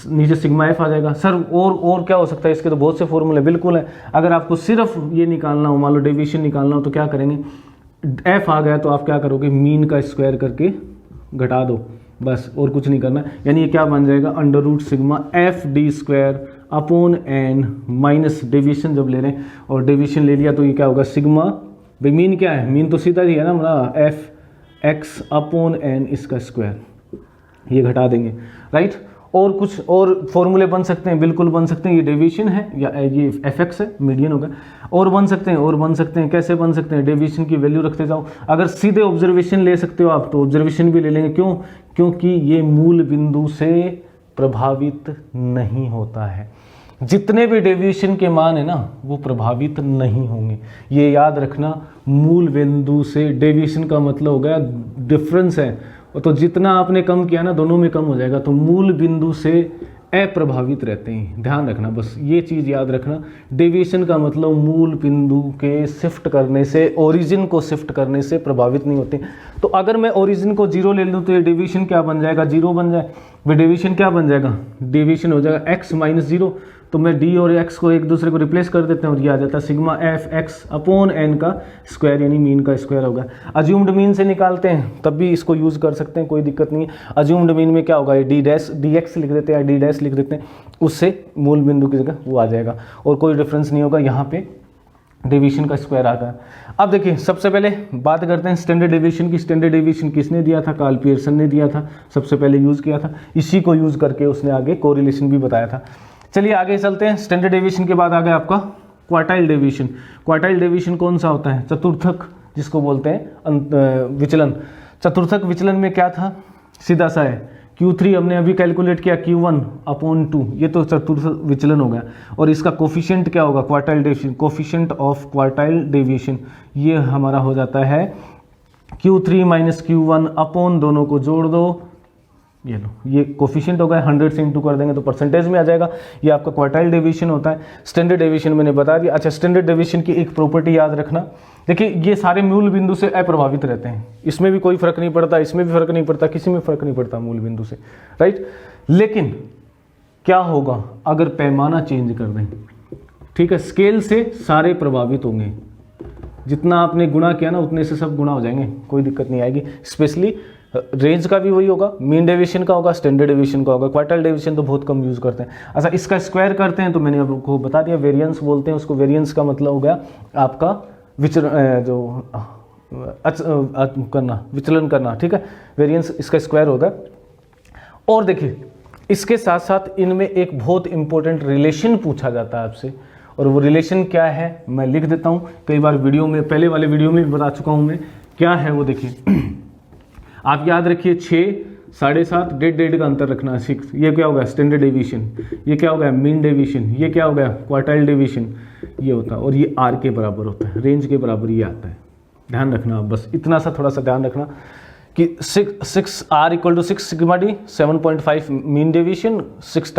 S1: नीचे सिग्मा एफ आ जाएगा। सर और क्या हो सकता है, इसके तो बहुत से फॉर्मूले बिल्कुल है। अगर आपको सिर्फ ये निकालना हो, मान लो डेविएशन निकालना हो, तो क्या करेंगे, एफ आ गया तो आप क्या करोगे, मीन का स्क्वायर करके घटा दो, बस, और कुछ नहीं करना। यानी ये क्या बन जाएगा, under root sigma F D square upon N minus deviation जब ले रहे हैं, और डेविएशन ले लिया तो ये क्या होगा, सिग्मा, भाई मीन क्या है, मीन तो सीधा ही है ना, एफ एक्स अपॉन एन इसका स्क्वायर, ये घटा देंगे, राइट। और कुछ और फॉर्मूले बन सकते हैं, बिल्कुल बन सकते हैं। ये डेविएशन है या ये एफ एक्स है, मीडियन होगा। और बन सकते हैं, कैसे बन सकते हैं, डेविएशन की वैल्यू रखते जाओ। अगर सीधे ऑब्जर्वेशन ले सकते हो आप तो ऑब्जर्वेशन भी ले लेंगे, क्यों, क्योंकि ये मूल बिंदु से प्रभावित नहीं होता है। जितने भी डेविएशन के मान है ना वो प्रभावित नहीं होंगे। ये याद रखना, मूल बिंदु से डेविएशन का मतलब हो गया डिफरेंस है, तो जितना आपने कम किया ना दोनों में कम हो जाएगा, तो मूल बिंदु से अप्रभावित रहते हैं। ध्यान रखना, बस ये चीज़ याद रखना। डेविएशन का मतलब मूल बिंदु के शिफ्ट करने से, ओरिजिन को शिफ्ट करने से प्रभावित नहीं होते। तो अगर मैं ओरिजिन को 0 ले लूँ तो ये डेविएशन क्या बन जाएगा, 0 बन जाए। वे डेविएशन क्या बन जाएगा, डेविएशन हो जाएगा x माइनस 0। तो मैं d और x को एक दूसरे को रिप्लेस कर देते हैं और ये आ जाता है sigma F X upon N का स्क्वायर, यानी मीन का स्क्वायर होगा। अज्यूम्ड मीन से निकालते हैं तब भी इसको यूज़ कर सकते हैं, कोई दिक्कत नहीं है। अज्यूम्ड मीन में क्या होगा, ये डी डैश डी एक्स लिख देते हैं, डी डैश लिख देते हैं, उससे मूल बिंदु की जगह वो आ जाएगा और कोई डिफरेंस नहीं होगा। यहाँ पे डेविएशन का स्क्वायर आता है। अब देखिए सबसे पहले बात करते हैं स्टैंडर्ड डेविएशन की। स्टैंडर्ड डेविएशन किसने दिया था, कार्ल पियर्सन ने दिया था, सबसे पहले यूज़ किया था। इसी को यूज़ करके उसने आगे कोरिलेशन भी बताया था। चलिए आगे चलते हैं। स्टैंडर्ड डेविएशन के बाद आ गया आपका क्वार्टाइल डेविएशन। क्वार्टाइल डेविएशन कौन सा होता है, चतुर्थक जिसको बोलते हैं विचलन। चतुर्थक विचलन में क्या था, सीधा सा है, Q3 हमने अभी कैलकुलेट किया Q1 अपॉन 2, ये तो चतुर्थ विचलन हो गया। और इसका कोफिशिएंट क्या होगा, quartile deviation, coefficient of quartile deviation ये हमारा हो जाता है Q3 माइनस Q1 अपॉन दोनों को जोड़ दो, ये लो, ये कोफिशिएंट होगा, 100 से इंटू कर देंगे तो परसेंटेज में आ जाएगा। ये आपका क्वार्टाइल डेविएशन होता है। स्टैंडर्ड डेविएशन मैंने बता दिया। अच्छा, स्टैंडर्ड डेविएशन की एक प्रॉपर्टी याद रखना, देखिए ये सारे मूल बिंदु से अप्रभावित रहते हैं, इसमें भी कोई फर्क नहीं पड़ता, इसमें भी फर्क नहीं पड़ता, किसी में फर्क नहीं पड़ता मूल बिंदु से, राइट। लेकिन क्या होगा अगर पैमाना चेंज कर दें, ठीक है, स्केल से सारे प्रभावित होंगे, जितना आपने गुणा किया ना उतने से सब गुणा हो जाएंगे, कोई दिक्कत नहीं आएगी। स्पेशली रेंज का भी वही होगा, मीन डेविएशन का होगा, स्टैंडर्ड डेविएशन का होगा। क्वार्टाइल डेविएशन तो बहुत कम यूज़ करते हैं। अच्छा, इसका स्क्वायर करते हैं तो मैंने आपको बता दिया, वेरिएंस बोलते हैं उसको। वेरिएंस का मतलब हो गया आपका विचलन करना, ठीक है, वेरिएंस इसका स्क्वायर होगा। और देखिए इसके साथ साथ इनमें एक बहुत इंपॉर्टेंट रिलेशन पूछा जाता है आपसे, और वो रिलेशन क्या है मैं लिख देता हूँ। कई बार वीडियो में, पहले वाले वीडियो में भी बता चुका हूँ मैं, क्या है वो देखिए। आप याद रखिए 6, 7.5, 1.5 का अंतर रखना, 6, ये क्या होगा स्टैंडर्ड डेविएशन, ये क्या होगा मीन डेविएशन, ये क्या होगा क्वार्टाइल डेविएशन, ये होता है। और ये आर के बराबर होता है, रेंज के बराबर ये आता है। ध्यान रखना, बस इतना सा थोड़ा सा ध्यान रखना कि 6 R equal to 6 sigma D, 7.5 mean deviation, 9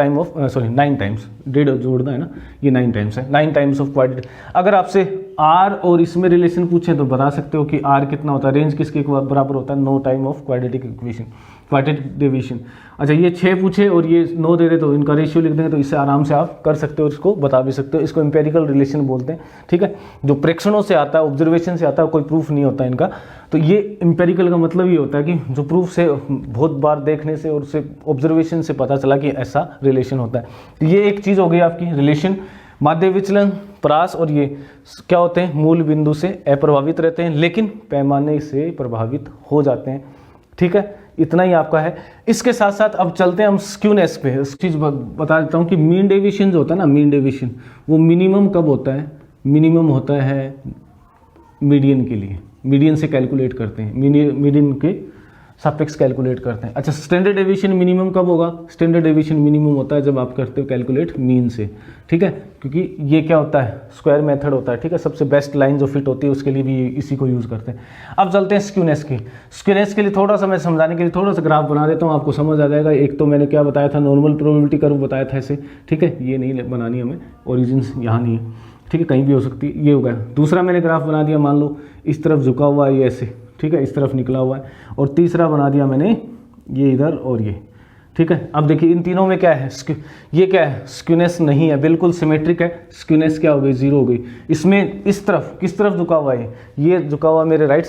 S1: times, 1.5 जोड़ना है ना, ये 9 टाइम्स है, 9 टाइम्स ऑफ क्वाड्रेटिक। अगर आपसे R और इसमें रिलेशन पूछे तो बता सकते हो कि R कितना होता है, रेंज किसके बराबर होता है, 9 time of quadratic equation, quadratic deviation. अच्छा, ये 6 पूछे और ये 9 दे दे तो इनका रेशियो लिख देंगे, तो इससे आराम से आप कर सकते हो, इसको बता भी सकते हो। इसको एम्पेरिकल रिलेशन बोलते हैं, ठीक है, जो प्रेक्षणों से आता है, ऑब्जर्वेशन से आता है, कोई प्रूफ नहीं होता इनका। तो ये एम्पेरिकल का मतलब ये होता है कि जो प्रूफ से, बहुत बार देखने से और उससे ऑब्जर्वेशन से पता चला कि ऐसा रिलेशन होता है। तो ये एक चीज़ हो गई आपकी रिलेशन। माध्य विचलन, परास और ये क्या होते हैं, मूल बिंदु से अप्रभावित रहते हैं लेकिन पैमाने से प्रभावित हो जाते हैं, ठीक है। इतना ही आपका है। इसके साथ साथ अब चलते हैं हम स्क्यूनेस पे। इस चीज़ बता देता हूँ कि मीन डेविएशन जो होता है ना, मीन डेविएशन वो मिनिमम कब होता है, मिनिमम होता है मीडियन के लिए, मीडियन से कैलकुलेट करते हैं, मीडियन के सापेक्ष कैलकुलेट करते हैं। अच्छा, स्टैंडर्ड डेविएशन मिनिमम कब होगा, स्टैंडर्ड डेविएशन मिनिमम होता है जब आप करते हो कैलकुलेट मीन से, ठीक है, क्योंकि ये क्या होता है, स्क्वायर मेथड होता है, ठीक है, सबसे बेस्ट लाइन जो फिट होती है उसके लिए भी इसी को यूज़ करते हैं। अब चलते हैं स्क्यूनेस की। स्क्यूनेस के लिए थोड़ा सा मैं समझाने के लिए थोड़ा सा ग्राफ बना देता हूँ, आपको समझ आ जाएगा। एक तो मैंने क्या बताया था, नॉर्मल प्रोबेबिलिटी कर्व बताया था ऐसे, ठीक है, ये नहीं बनानी हमें, ओरिजिन यहाँ नहीं है, ठीक है, कहीं भी हो सकती है, ये हो गया। दूसरा मैंने ग्राफ बना दिया, मान लो इस तरफ झुका हुआ है ये ऐसे, ठीक है, इस तरफ निकला हुआ है। और तीसरा बना दिया मैंने ये इधर और ये, ठीक है। अब देखिए इन तीनों में क्या है, ये क्या है, स्क्यूनेस नहीं है, बिल्कुल सिमेट्रिक है। स्क्यूनेस क्या हो गई, 0 हो गई। इसमें इस तरफ किस तरफ झुका हुआ है, ये झुका हुआ मेरे राइट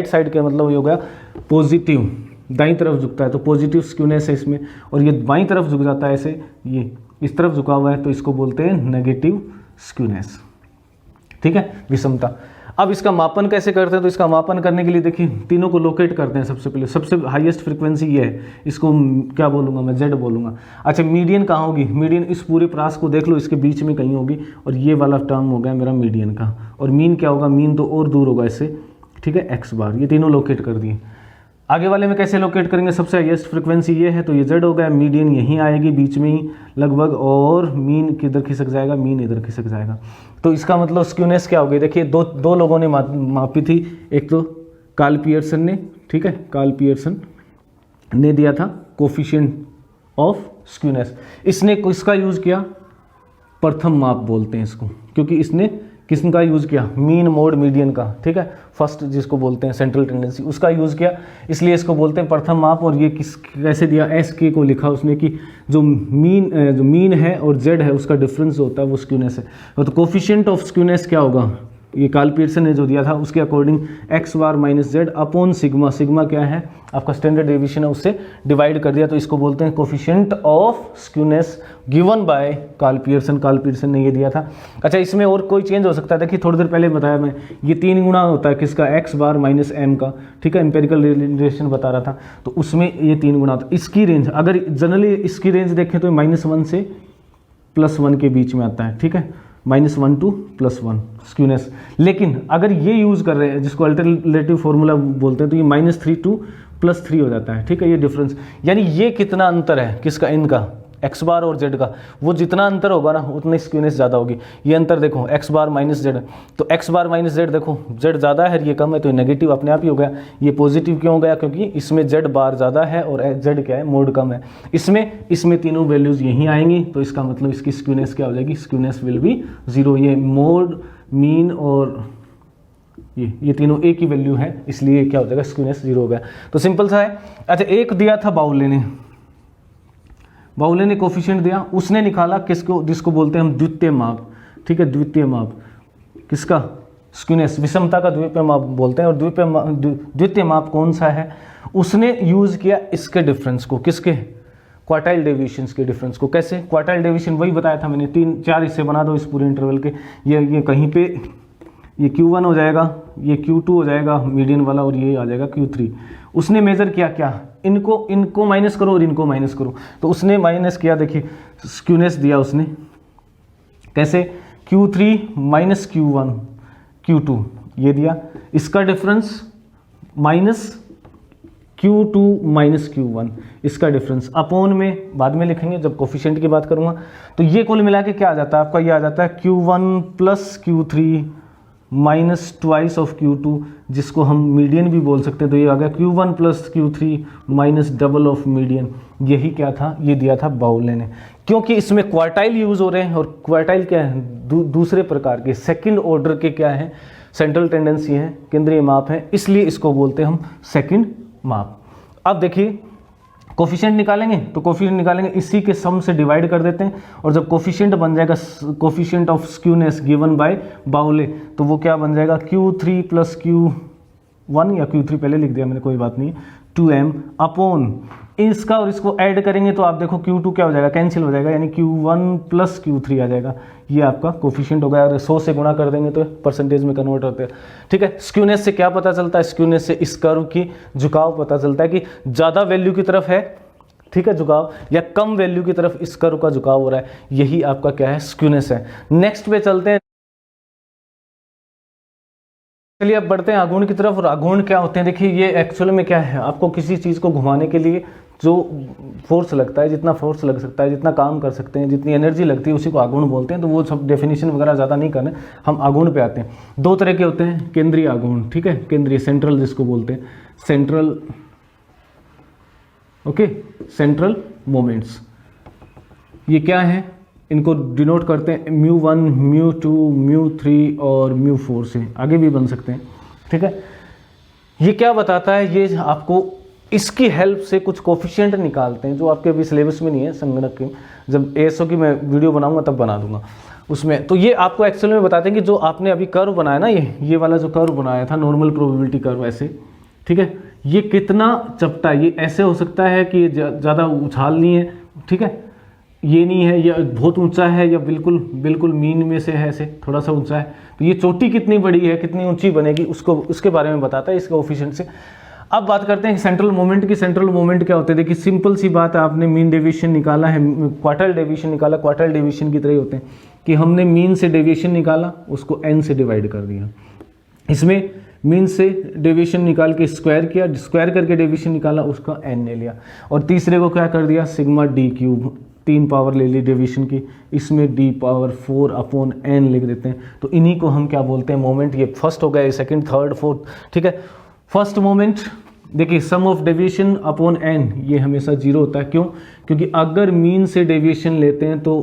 S1: साइड के मतलब ये हो गया पॉजिटिव, दाईं तरफ झुकता है तो पॉजिटिव स्क्यूनेस है इसमें। और ये बाईं तरफ झुक जाता है ऐसे, ये इस तरफ झुका हुआ है तो इसको बोलते हैं नेगेटिव स्क्यूनेस, ठीक है, विषमता। अब इसका मापन कैसे करते हैं, तो इसका मापन करने के लिए देखिए तीनों को लोकेट करते हैं। सबसे पहले सबसे हाईएस्ट फ्रीक्वेंसी ये है, इसको क्या बोलूँगा मैं, Z बोलूँगा। अच्छा, मीडियन कहाँ होगी, मीडियन इस पूरे प्रास को देख लो, इसके बीच में कहीं होगी, और ये वाला टर्म हो गया मेरा मीडियन का। और मीन क्या होगा, मीन तो और दूर होगा इससे, ठीक है, x बार। ये तीनों लोकेट कर दिए। आगे वाले में कैसे लोकेट करेंगे, सबसे हाईएस्ट फ्रिक्वेंसी ये है तो ये जेड हो गया, मीडियन यहीं आएगी बीच में ही लगभग, और मीन किधर खिसक जाएगा, मीन इधर खिसक जाएगा। तो इसका मतलब स्क्यूनेस क्या हो गई, देखिए दो लोगों ने मापी थी, एक तो कार्ल पियर्सन ने, ठीक है, कार्ल पियर्सन ने दिया था कोफिशिएंट ऑफ स्क्यूनेस, इसने इसका यूज़ किया, प्रथम माप बोलते हैं इसको, क्योंकि इसने किसका यूज़ किया, मीन मोड मीडियन का, ठीक है, फर्स्ट जिसको बोलते हैं सेंट्रल टेंडेंसी, उसका यूज़ किया, इसलिए इसको बोलते हैं प्रथम माप। और ये कैसे दिया, एस के को लिखा उसने कि जो मीन है और जेड है उसका डिफरेंस होता है वो स्क्यूनेस है। तो कोफिशिएंट ऑफ स्क्यूनेस क्या होगा, ये कार्ल पियर्सन ने जो दिया था उसके according X bar minus Z upon sigma, sigma क्या है आपका स्टैंडर्ड डेविएशन है, उससे डिवाइड कर दिया, तो इसको बोलते हैं coefficient of skewness given by Karl Pearson, Karl Pearson ने ये दिया था। अच्छा, इसमें और कोई चेंज हो सकता है, देखिए थोड़ी देर पहले बताया मैं, ये 3 गुना होता है किसका, एक्स बार माइनस एम का, ठीक है, एम्पेरिकल रिलेशन बता रहा था, तो उसमें ये 3 गुना होता है। इसकी रेंज अगर जनरली इसकी रेंज देखें तो -1 से +1 के बीच में आता है, ठीक है, -1 to +1 स्क्यूनेस। लेकिन अगर ये यूज़ कर रहे हैं जिसको अल्टरनेटिव फार्मूला बोलते हैं तो ये -3 to +3 हो जाता है, ठीक है, ये डिफरेंस, यानी ये कितना अंतर है किसका, इनका एक्स बार और जेड का, वो जितना अंतर होगा ना उतनी स्क्यूनेस ज़्यादा होगी। ये अंतर देखो एक्स बार माइनस जेड, तो एक्स बार माइनस जेड देखो, जेड ज़्यादा है ये कम है, तो ये नेगेटिव अपने आप ही हो गया। ये पॉजिटिव क्यों हो गया, क्योंकि इसमें जेड बार ज़्यादा है और जेड क्या है, मोड कम है। इसमें तीनों वैल्यूज़ यहीं आएंगी, तो इसका मतलब इसकी स्क्यूनेस क्या हो जाएगी, स्क्यूनेस विल बी 0। ये मोड, मीन और ये तीनों एक ही वैल्यू है, इसलिए क्या हो जाएगा, स्क्यूनेस 0 हो गया। तो सिंपल सा है। अच्छा, एक दिया था बाउले ने कोफिशिएंट दिया, उसने निकाला किसको, जिसको बोलते हैं हम द्वितीय माप, ठीक है, द्वितीय माप किसका, स्क्यूनेस, विषमता का द्वितीय माप बोलते हैं। और द्वितीय माप कौन सा है, उसने यूज़ किया इसके डिफरेंस को, किसके, क्वार्टाइल डेविएशंस के डिफरेंस को। कैसे, क्वार्टाइल डेविएशन वही बताया था मैंने, 3-4 हिस्से बना दो इस पूरे इंटरवल के, ये कहीं पे ये Q1 हो जाएगा, ये Q2 हो जाएगा मीडियन वाला, और ये आ जाएगा Q3। उसने मेजर किया क्या, इनको माइनस करो और इनको माइनस करो, तो उसने माइनस किया, देखिए स्क्यूनेस दिया उसने कैसे, Q3 माइनस Q1 Q2 ये दिया, इसका difference minus Q2 minus Q1 इसका डिफरेंस, अपॉन में बाद में लिखेंगे जब कोफिशिएंट की बात करूँगा। तो ये कुल मिला के क्या आ जाता है आपका, ये आ जाता है Q1 plus Q3 minus twice of Q2, जिसको हम मीडियन भी बोल सकते हैं। तो ये आ गया Q1 plus Q3 minus double of median. यही क्या था, ये दिया था बाउले ने, क्योंकि इसमें क्वार्टाइल यूज़ हो रहे हैं, और क्वार्टाइल क्या है, दूसरे प्रकार के सेकंड ऑर्डर के क्या है, सेंट्रल टेंडेंसी है, केंद्रीय माप है, इसलिए इसको बोलते हैं हम सेकंड माप। अब देखिए कोफिशिएंट निकालेंगे, तो कोफिशिएंट निकालेंगे इसी के सम से डिवाइड कर देते हैं, और जब कोफिशिएंट बन जाएगा coefficient of skewness given bye बाउले, तो वो क्या बन जाएगा, Q3 प्लस Q1 या Q3 पहले लिख दिया मैंने, कोई बात नहीं, 2m अपॉन इसका, और इसको ऐड करेंगे तो आप देखो Q2 क्या हो जाएगा, कैंसिल हो जाएगा, यानी Q1 प्लस Q3 आ जाएगा। ये आपका कोफिशिएंट हो गया, और 100 से गुणा कर देंगे तो परसेंटेज में कन्वर्ट होते हैं, ठीक है। स्क्यूनेस से क्या पता चलता है, स्क्यूनेस से इस कर्व की झुकाव पता चलता है कि ज़्यादा वैल्यू की तरफ है, ठीक है, झुकाव, या कम वैल्यू की तरफ इस कर्व का झुकाव हो रहा है, यही आपका क्या है, स्क्यूनेस है। नेक्स्ट पे चलते हैं, चलिए अब बढ़ते हैं आघूर्ण की तरफ। और आघूर्ण क्या होते हैं, देखिए ये एक्चुअल में क्या है, आपको किसी चीज़ को घुमाने के लिए जो फोर्स लगता है, जितना फोर्स लग सकता है, जितना काम कर सकते हैं, जितनी एनर्जी लगती है, उसी को आघूर्ण बोलते हैं। तो वो सब डेफिनेशन वगैरह ज़्यादा नहीं करने, हम आघूर्ण पे आते हैं। 2 तरह के होते हैं, केंद्रीय आघूर्ण, ठीक है, केंद्रीय सेंट्रल जिसको बोलते हैं, सेंट्रल, ओके, सेंट्रल मोमेंट्स। ये क्या है, इनको डिनोट करते हैं μ1, μ2, μ3 और μ4 से, आगे भी बन सकते हैं, ठीक है। ये क्या बताता है, ये आपको इसकी हेल्प से कुछ कोफिशिएंट निकालते हैं जो आपके अभी सिलेबस में नहीं है संगणक के, जब ASO की मैं वीडियो बनाऊंगा तब बना दूंगा उसमें। तो ये आपको एक्चुअल में बताते हैं कि जो आपने अभी कर्व बनाया ना, ये वाला जो कर्व बनाया था, नॉर्मल प्रोबेबिलिटी कर्व ऐसे, ठीक है, ये कितना चपटा है, ये ऐसे हो सकता है कि ज़्यादा उछाल नहीं है, ठीक है, ये नहीं है, या बहुत ऊंचा है, या बिल्कुल मीन में से है, ऐसे थोड़ा सा ऊंचा है। तो ये चोटी कितनी बड़ी है, कितनी ऊंची बनेगी, उसके बारे में बताता है इसके कोफिशिएंट से। अब बात करते हैं सेंट्रल मोमेंट की। सेंट्रल मोमेंट क्या होते हैं, देखिए सिंपल सी बात है, आपने मीन डेविएशन निकाला है, क्वार्टाइल डेविएशन निकाला, क्वार्टाइल डेविएशन की तरह ही होते हैं कि हमने मीन से डेविएशन निकाला, उसको n से डिवाइड कर दिया। इसमें मीन से डेविएशन निकाल के स्क्वायर किया, स्क्वायर करके डेविएशन निकाला, उसका n ले लिया, और तीसरे को क्या कर दिया, सिग्मा d क्यूब, 3 पावर ले ली डेविएशन की, इसमें d पावर 4 अपॉन n लिख देते हैं। तो इन्हीं को हम क्या बोलते हैं, मोमेंट। ये फर्स्ट हो गया, ये सेकंड, थर्ड, फोर्थ, ठीक है। फर्स्ट मोमेंट देखिए, सम ऑफ डेविएशन अपॉन n, ये हमेशा 0 होता है। क्यों? क्योंकि अगर मीन से डेविएशन लेते हैं तो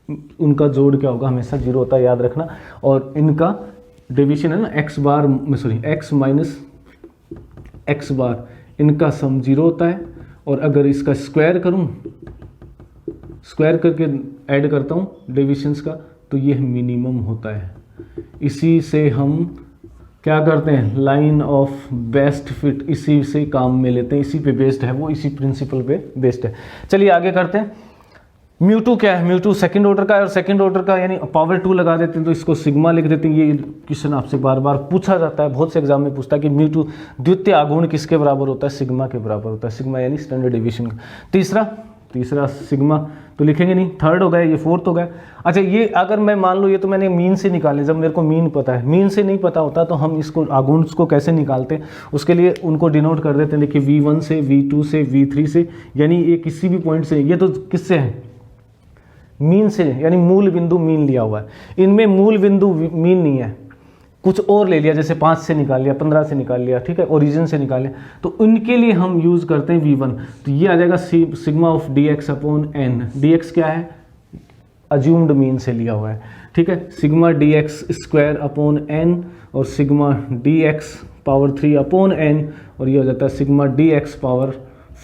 S1: उनका जोड़ क्या होगा, हमेशा 0 होता है, याद रखना। और इनका डेविएशन है ना x बार, सॉरी x माइनस x बार, इनका सम 0 होता है। और अगर इसका स्क्वायर करूं, स्क्वायर करके ऐड करता हूं डेविएशंस का, तो ये मिनिमम होता है। इसी से हम क्या करते हैं, लाइन ऑफ बेस्ट फिट, इसी से काम में लेते हैं, इसी पे बेस्ड है वो, इसी प्रिंसिपल पे बेस्ड है। चलिए आगे करते हैं। म्यू2 क्या है, म्यू2 सेकंड ऑर्डर का है, और सेकंड ऑर्डर का यानी पावर 2 लगा देते हैं तो इसको सिग्मा लिख देते हैं। ये क्वेश्चन आपसे बार बार पूछा जाता है, बहुत से एग्जाम में पूछता है कि म्यू2 द्वितीय आघूर्ण किसके बराबर होता है, सिग्मा के बराबर होता है। सिग्मा यानी स्टैंडर्ड डेविएशन का। तीसरा सिग्मा तो लिखेंगे नहीं, थर्ड हो गया, ये फोर्थ हो गया। अच्छा, ये अगर मैं मान लो, ये तो मैंने मीन से निकाले, जब मेरे को मीन पता है, मीन से नहीं पता होता तो हम इसको आघूर्ण को कैसे निकालते हैं, उसके लिए उनको डिनोट कर देते हैं। देखिए V1 से, V2 से, V3 से, यानी ये किसी भी पॉइंट से, ये तो किससे है, मीन से, यानी मूल बिंदु मीन लिया हुआ है। इनमें मूल बिंदु मीन नहीं है, कुछ और ले लिया, जैसे 5 से निकाल लिया, 15 से निकाल लिया, ठीक है, ओरिजिन से निकाल लिया, तो उनके लिए हम यूज़ करते हैं V1। तो ये आ जाएगा sigma of dx upon n। dx क्या है, अज्यूम्ड मीन से लिया हुआ है, ठीक है। Sigma dx square upon n, और sigma dx power 3 upon n, और ये हो जाता है sigma dx power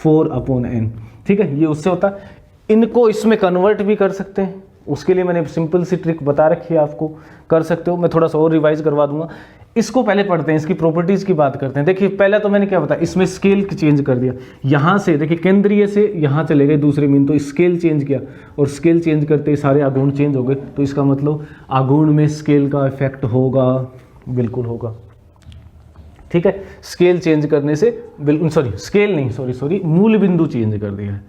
S1: 4 upon n, ठीक है। ये उससे होता है। इनको इसमें कन्वर्ट भी कर सकते हैं, उसके लिए मैंने सिंपल सी ट्रिक बता रखी है, आपको कर सकते हो। मैं थोड़ा सा और रिवाइज करवा दूंगा। इसको पहले पढ़ते हैं, इसकी प्रॉपर्टीज की बात करते हैं। देखिए पहले तो मैंने क्या बताया, इसमें स्केल चेंज कर दिया, यहाँ से देखिए केंद्रीय से यहाँ चले गए दूसरे मीन, तो स्केल चेंज किया, और स्केल चेंज करते सारे आघूर्ण चेंज हो गए। तो इसका मतलब आघूर्ण में स्केल का इफेक्ट होगा, बिल्कुल होगा, ठीक है। स्केल चेंज करने से बिल्कुल, सॉरी स्केल नहीं, सॉरी मूल बिंदु चेंज कर दिया है,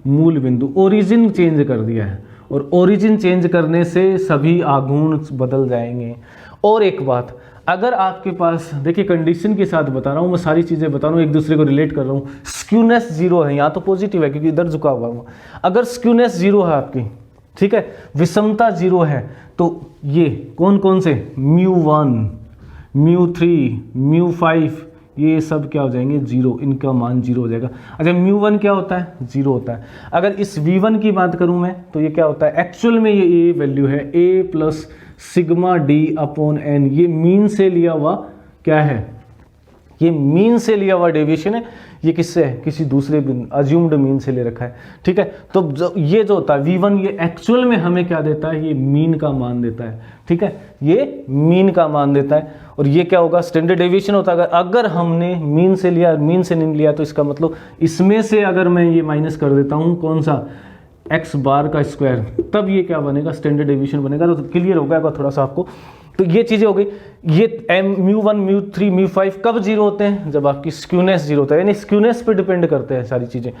S1: मूल बिंदु, ओरिजिन चेंज कर दिया है, और ओरिजिन चेंज करने से सभी आघूर्ण बदल जाएंगे। और एक बात, अगर आपके पास, देखिए कंडीशन के साथ बता रहा हूँ मैं, सारी चीज़ें बता रहा हूँ, एक दूसरे को रिलेट कर रहा हूँ। स्क्यूनेस 0 है, यहाँ तो पॉजिटिव है क्योंकि इधर झुका हुआ है। अगर स्क्यूनेस 0 है आपकी, ठीक है, विषमता 0 है, तो ये कौन कौन से, μ1, μ3, μ5, ये सब क्या हो जाएंगे, 0, इनका मान 0 हो जाएगा। अच्छा, μ1 क्या होता है, 0 होता है। अगर इस V1 की बात करूं मैं, तो ये क्या होता है, एक्चुअल में ये A वैल्यू है, A plus sigma D upon n। ये मीन से लिया हुआ क्या है, ये मीन से लिया हुआ डेविएशन है। ये किससे है, किसी दूसरे अज्यूम्ड मीन से ले रखा है, ठीक है। तो ये जो होता है V1, ये एक्चुअल में हमें क्या देता है, ये मीन का मान देता है, ठीक है, ये मीन का मान देता है। और ये क्या होगा, स्टैंडर्ड डेविएशन होता है। अगर हमने मीन से लिया, मीन से नहीं लिया, तो इसका मतलब इसमें से अगर मैं ये माइनस कर देता हूँ, कौन सा, x बार का स्क्वायर, तब ये क्या बनेगा, स्टैंडर्ड डेविएशन बनेगा। तो क्लियर हो गया थोड़ा सा आपको। तो ये चीज़ें हो गई। ये μ1, μ3, μ5 कब 0 होते हैं, जब आपकी स्क्यूनेस 0 होता है, यानी स्क्यूनेस पे डिपेंड करते हैं सारी चीज़ें।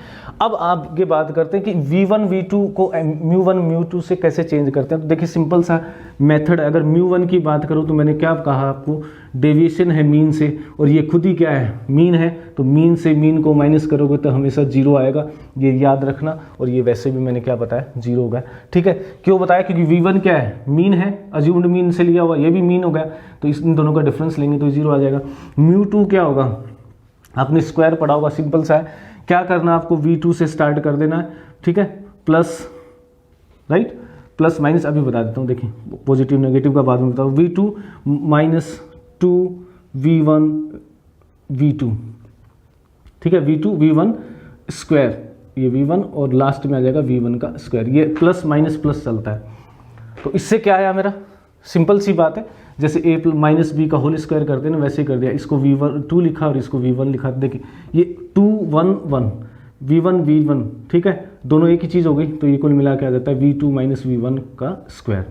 S1: अब आगे बात करते हैं कि V1, V2 को μ1, μ2 से कैसे चेंज करते हैं। तो देखिए सिंपल सा मेथड, अगर μ1 की बात करूँ तो मैंने क्या कहा आपको, डेविएशन है मीन से, और ये खुद ही क्या है, मीन है, तो मीन से मीन को माइनस करोगे तो हमेशा 0 आएगा, ये याद रखना। और ये वैसे भी मैंने क्या बताया, 0 हो गया, ठीक है। क्यों बताया, क्योंकि V1 क्या है, मीन है, अज्यूम्ड मीन से लिया हुआ, ये भी मीन हो गया, तो इन दोनों का डिफरेंस लेंगे तो 0 आ जाएगा। μ2 क्या होगा, आपने स्क्वायर पढ़ा होगा, सिंपल सा है। क्या करना, आपको V2 से स्टार्ट कर देना है, ठीक है, प्लस, राइट, प्लस माइनस अभी बता देता हूँ, देखिए पॉजिटिव नेगेटिव का बाद में बताऊँ। V2 माइनस 2 V1 V2, ठीक है, V2 V1 स्क्वायर, ये V1, और लास्ट में आ जाएगा V1 का स्क्वायर। ये प्लस माइनस प्लस चलता है, तो इससे क्या आया मेरा, सिंपल सी बात है, जैसे a माइनस बी का होल स्क्वायर करते हैं ना, वैसे ही कर दिया। इसको V1 2 लिखा और इसको V1 लिखा, देखिए ये 2 1 1 V1 V1, ठीक है, दोनों एक ही चीज़ हो गई, तो ये कुल मिला के आ जाता है V2 माइनस V1 का स्क्वायर।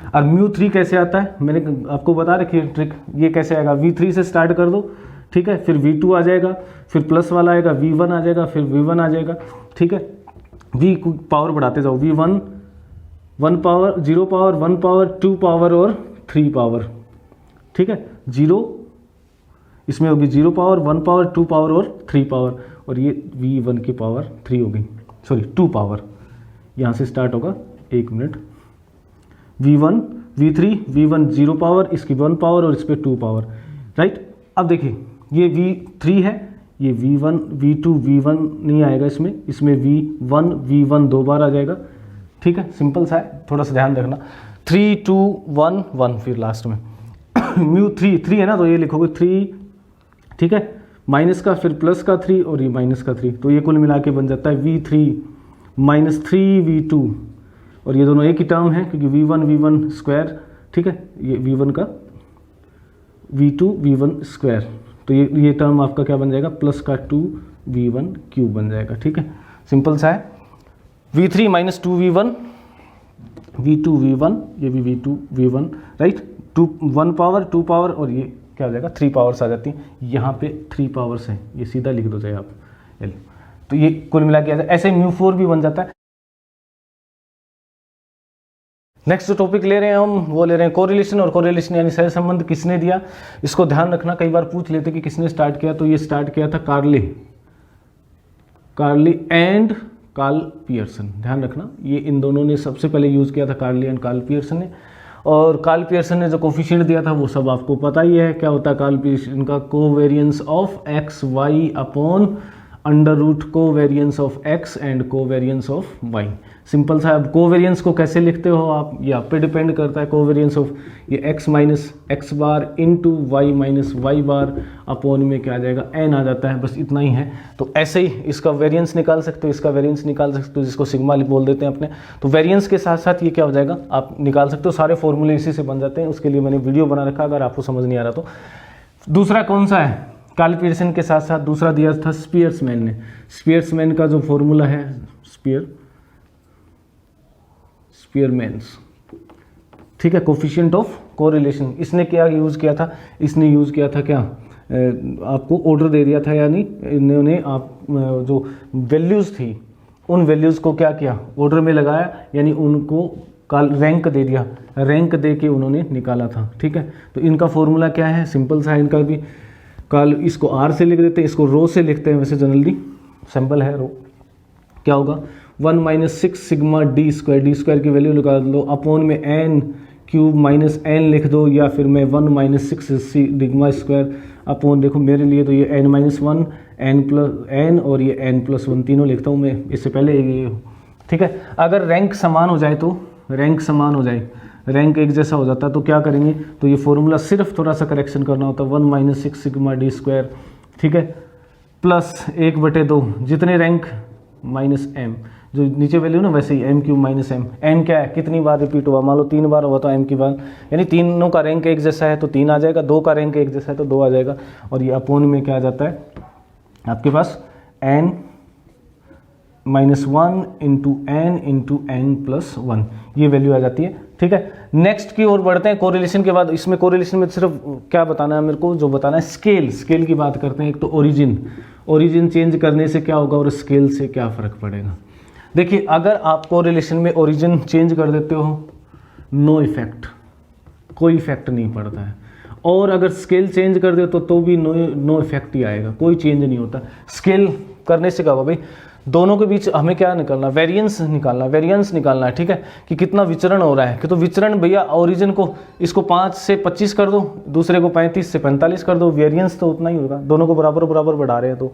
S1: और μ3 कैसे आता है, मैंने आपको बता रखी है ट्रिक, ये कैसे आएगा, V3 से स्टार्ट कर दो, ठीक है, फिर V2 आ जाएगा, फिर प्लस वाला आएगा, V1 आ जाएगा, फिर V1 आ जाएगा, ठीक है। V को पावर बढ़ाते जाओ, V1 1 power, 0 power, 1 power, 2 power और 3 पावर, ठीक है, 0 इसमें होगी 0 पावर, 1 पावर, 2 पावर और 3 पावर, और ये V1 की पावर 3 होगी, सॉरी 2 पावर। यहाँ से स्टार्ट होगा, 1 minute, V1 V3 V1 0 power, इसकी 1 पावर और इस पर 2 पावर, राइट। अब देखिए ये V3 है, ये V1 V2 V1 नहीं आएगा इसमें, इसमें V1 V1 2 बार आ जाएगा, ठीक है, सिंपल सा है, थोड़ा सा ध्यान रखना। 3 2 1 1 फिर लास्ट में म्यू 3 है ना, तो ये लिखोगे 3, ठीक है, माइनस का फिर प्लस का 3 और ये माइनस का 3, तो ये कुल मिला के बन जाता है V3 माइनस 3 V2, और ये दोनों एक ही टर्म है क्योंकि V1 स्क्वायर, ठीक है, ये V1 का V2 V1 स्क्वायर, तो ये टर्म आपका क्या बन जाएगा, प्लस का 2 V1 क्यूब बन जाएगा, ठीक है, सिंपल सा है। V3 minus 2 V1 V2 V1, ये भी V2 V1, right, 1 power 2 power और ये क्या हो जाएगा 3 पावर्स आ जाती हैं, यहाँ पे 3 पावर्स हैं, ये सीधा लिख दो चाहे आप L, तो ये कुल मिला के ऐसे μ4 भी बन जाता है। नेक्स्ट जो टॉपिक ले रहे हैं हम वो ले रहे हैं कोरिलेशन, और कोरिलेशन यानी सहसंबंध किसने दिया, इसको ध्यान रखना, कई बार पूछ लेते कि किसने स्टार्ट किया, तो ये स्टार्ट किया था कार्ली एंड कार्ल पियर्सन, ध्यान रखना, ये इन दोनों ने सबसे पहले यूज़ किया था, कार्ली एंड कार्ल पियर्सन ने। और कार्ल पियर्सन ने जो कोफिशिएंट दिया था वो सब आपको पता ही है, क्या होता है कार्ल पियर्सन का, covariance of X Y upon under root covariance of X and covariance of Y, simple सा। अब कोवेरियंस को कैसे लिखते हो आप, ये आप पे डिपेंड करता है, कोवेरियंस ऑफ ये x minus X bar into Y minus Y bar upon में क्या आ जाएगा n आ जाता है, बस इतना ही है। तो ऐसे ही इसका वेरिएंस निकाल सकते हो, इसका वेरिएंस निकाल सकते हो, जिसको सिग्मा बोल देते हैं अपने, तो वेरिएंस के साथ साथ ये क्या हो जाएगा आप निकाल सकते हो, सारे फॉर्मूले इसी से बन जाते हैं, उसके लिए मैंने वीडियो बना रखा, अगर आपको समझ नहीं आ रहा तो। दूसरा कौन सा है, कार्ल पियर्सन के साथ साथ दूसरा दिया था स्पियर्समैन ने, स्पियर्समैन का जो फॉर्मूला है स्पियरमैन्स, ठीक है, कोफिशिएंट ऑफ कोरिलेशन, इसने क्या यूज़ किया था, इसने यूज़ किया था क्या, आपको ऑर्डर दे दिया था, यानी इन्होंने आप जो वैल्यूज़ थी उन वैल्यूज़ को क्या किया, ऑर्डर में लगाया, यानी उनको रैंक दे दिया, रैंक दे के उन्होंने निकाला था, ठीक है। तो इनका फॉर्मूला क्या है, सिंपल सा है इनका भी, इसको R से लिख देते हैं, इसको रो से लिखते हैं, वैसे जनरली सिंपल है रो, क्या होगा 1 माइनस 6 सिग्मा डी स्क्वायर की वैल्यू निकाल दो, अपॉन में n क्यूब माइनस n लिख दो, या फिर मैं 1 माइनस 6 सिग्मा स्क्वायर अपॉन, देखो मेरे लिए तो ये n minus 1 n plus n और ये n प्लस 1 तीनों लिखता हूँ मैं, इससे पहले ये, ठीक है। अगर रैंक समान हो जाए, तो रैंक समान हो जाए, रैंक एक जैसा हो जाता है, तो क्या करेंगे, तो ये फॉर्मूला सिर्फ थोड़ा सा करेक्शन करना होता है, 1 माइनस 6 सिग्मा डी स्क्वायर, ठीक है, प्लस 1/2 जितने रैंक माइनस m, जो नीचे वैल्यू ना वैसे ही m क्यूब माइनस m क्या है, कितनी बार रिपीट हुआ, मान लो 3 बार हुआ तो m की बार, यानी तीनों का रैंक एक जैसा है तो 3 आ जाएगा, 2 का रैंक एक जैसा है तो 2 आ जाएगा, और ये अपोन में क्या आ जाता है आपके पास n minus 1 into n plus 1, ये वैल्यू आ जाती है, ठीक है। नेक्स्ट की ओर बढ़ते हैं, कोरिलेशन के बाद, इसमें कोरिलेशन में सिर्फ क्या बताना है मेरे को, जो बताना है स्केल की बात करते हैं। एक तो ओरिजिन चेंज करने से क्या होगा और स्केल से क्या फ़र्क पड़ेगा। देखिए अगर आप कोरिलेशन में ओरिजिन चेंज कर देते हो, नो इफेक्ट, कोई इफेक्ट नहीं पड़ता है, और अगर स्केल चेंज कर दे तो भी नो इफेक्ट ही आएगा, कोई चेंज नहीं होता। स्केल करने से क्या होगा भाई, दोनों के बीच हमें क्या निकालना, वेरिएंस निकालना है, ठीक है, कि कितना विचरण हो रहा है, कि तो विचरण भैया ओरिजिन को इसको 5 से 25 कर दो, दूसरे को 35 से 45 कर दो, वेरिएंस तो उतना ही होगा, दोनों को बराबर बढ़ा रहे हैं तो।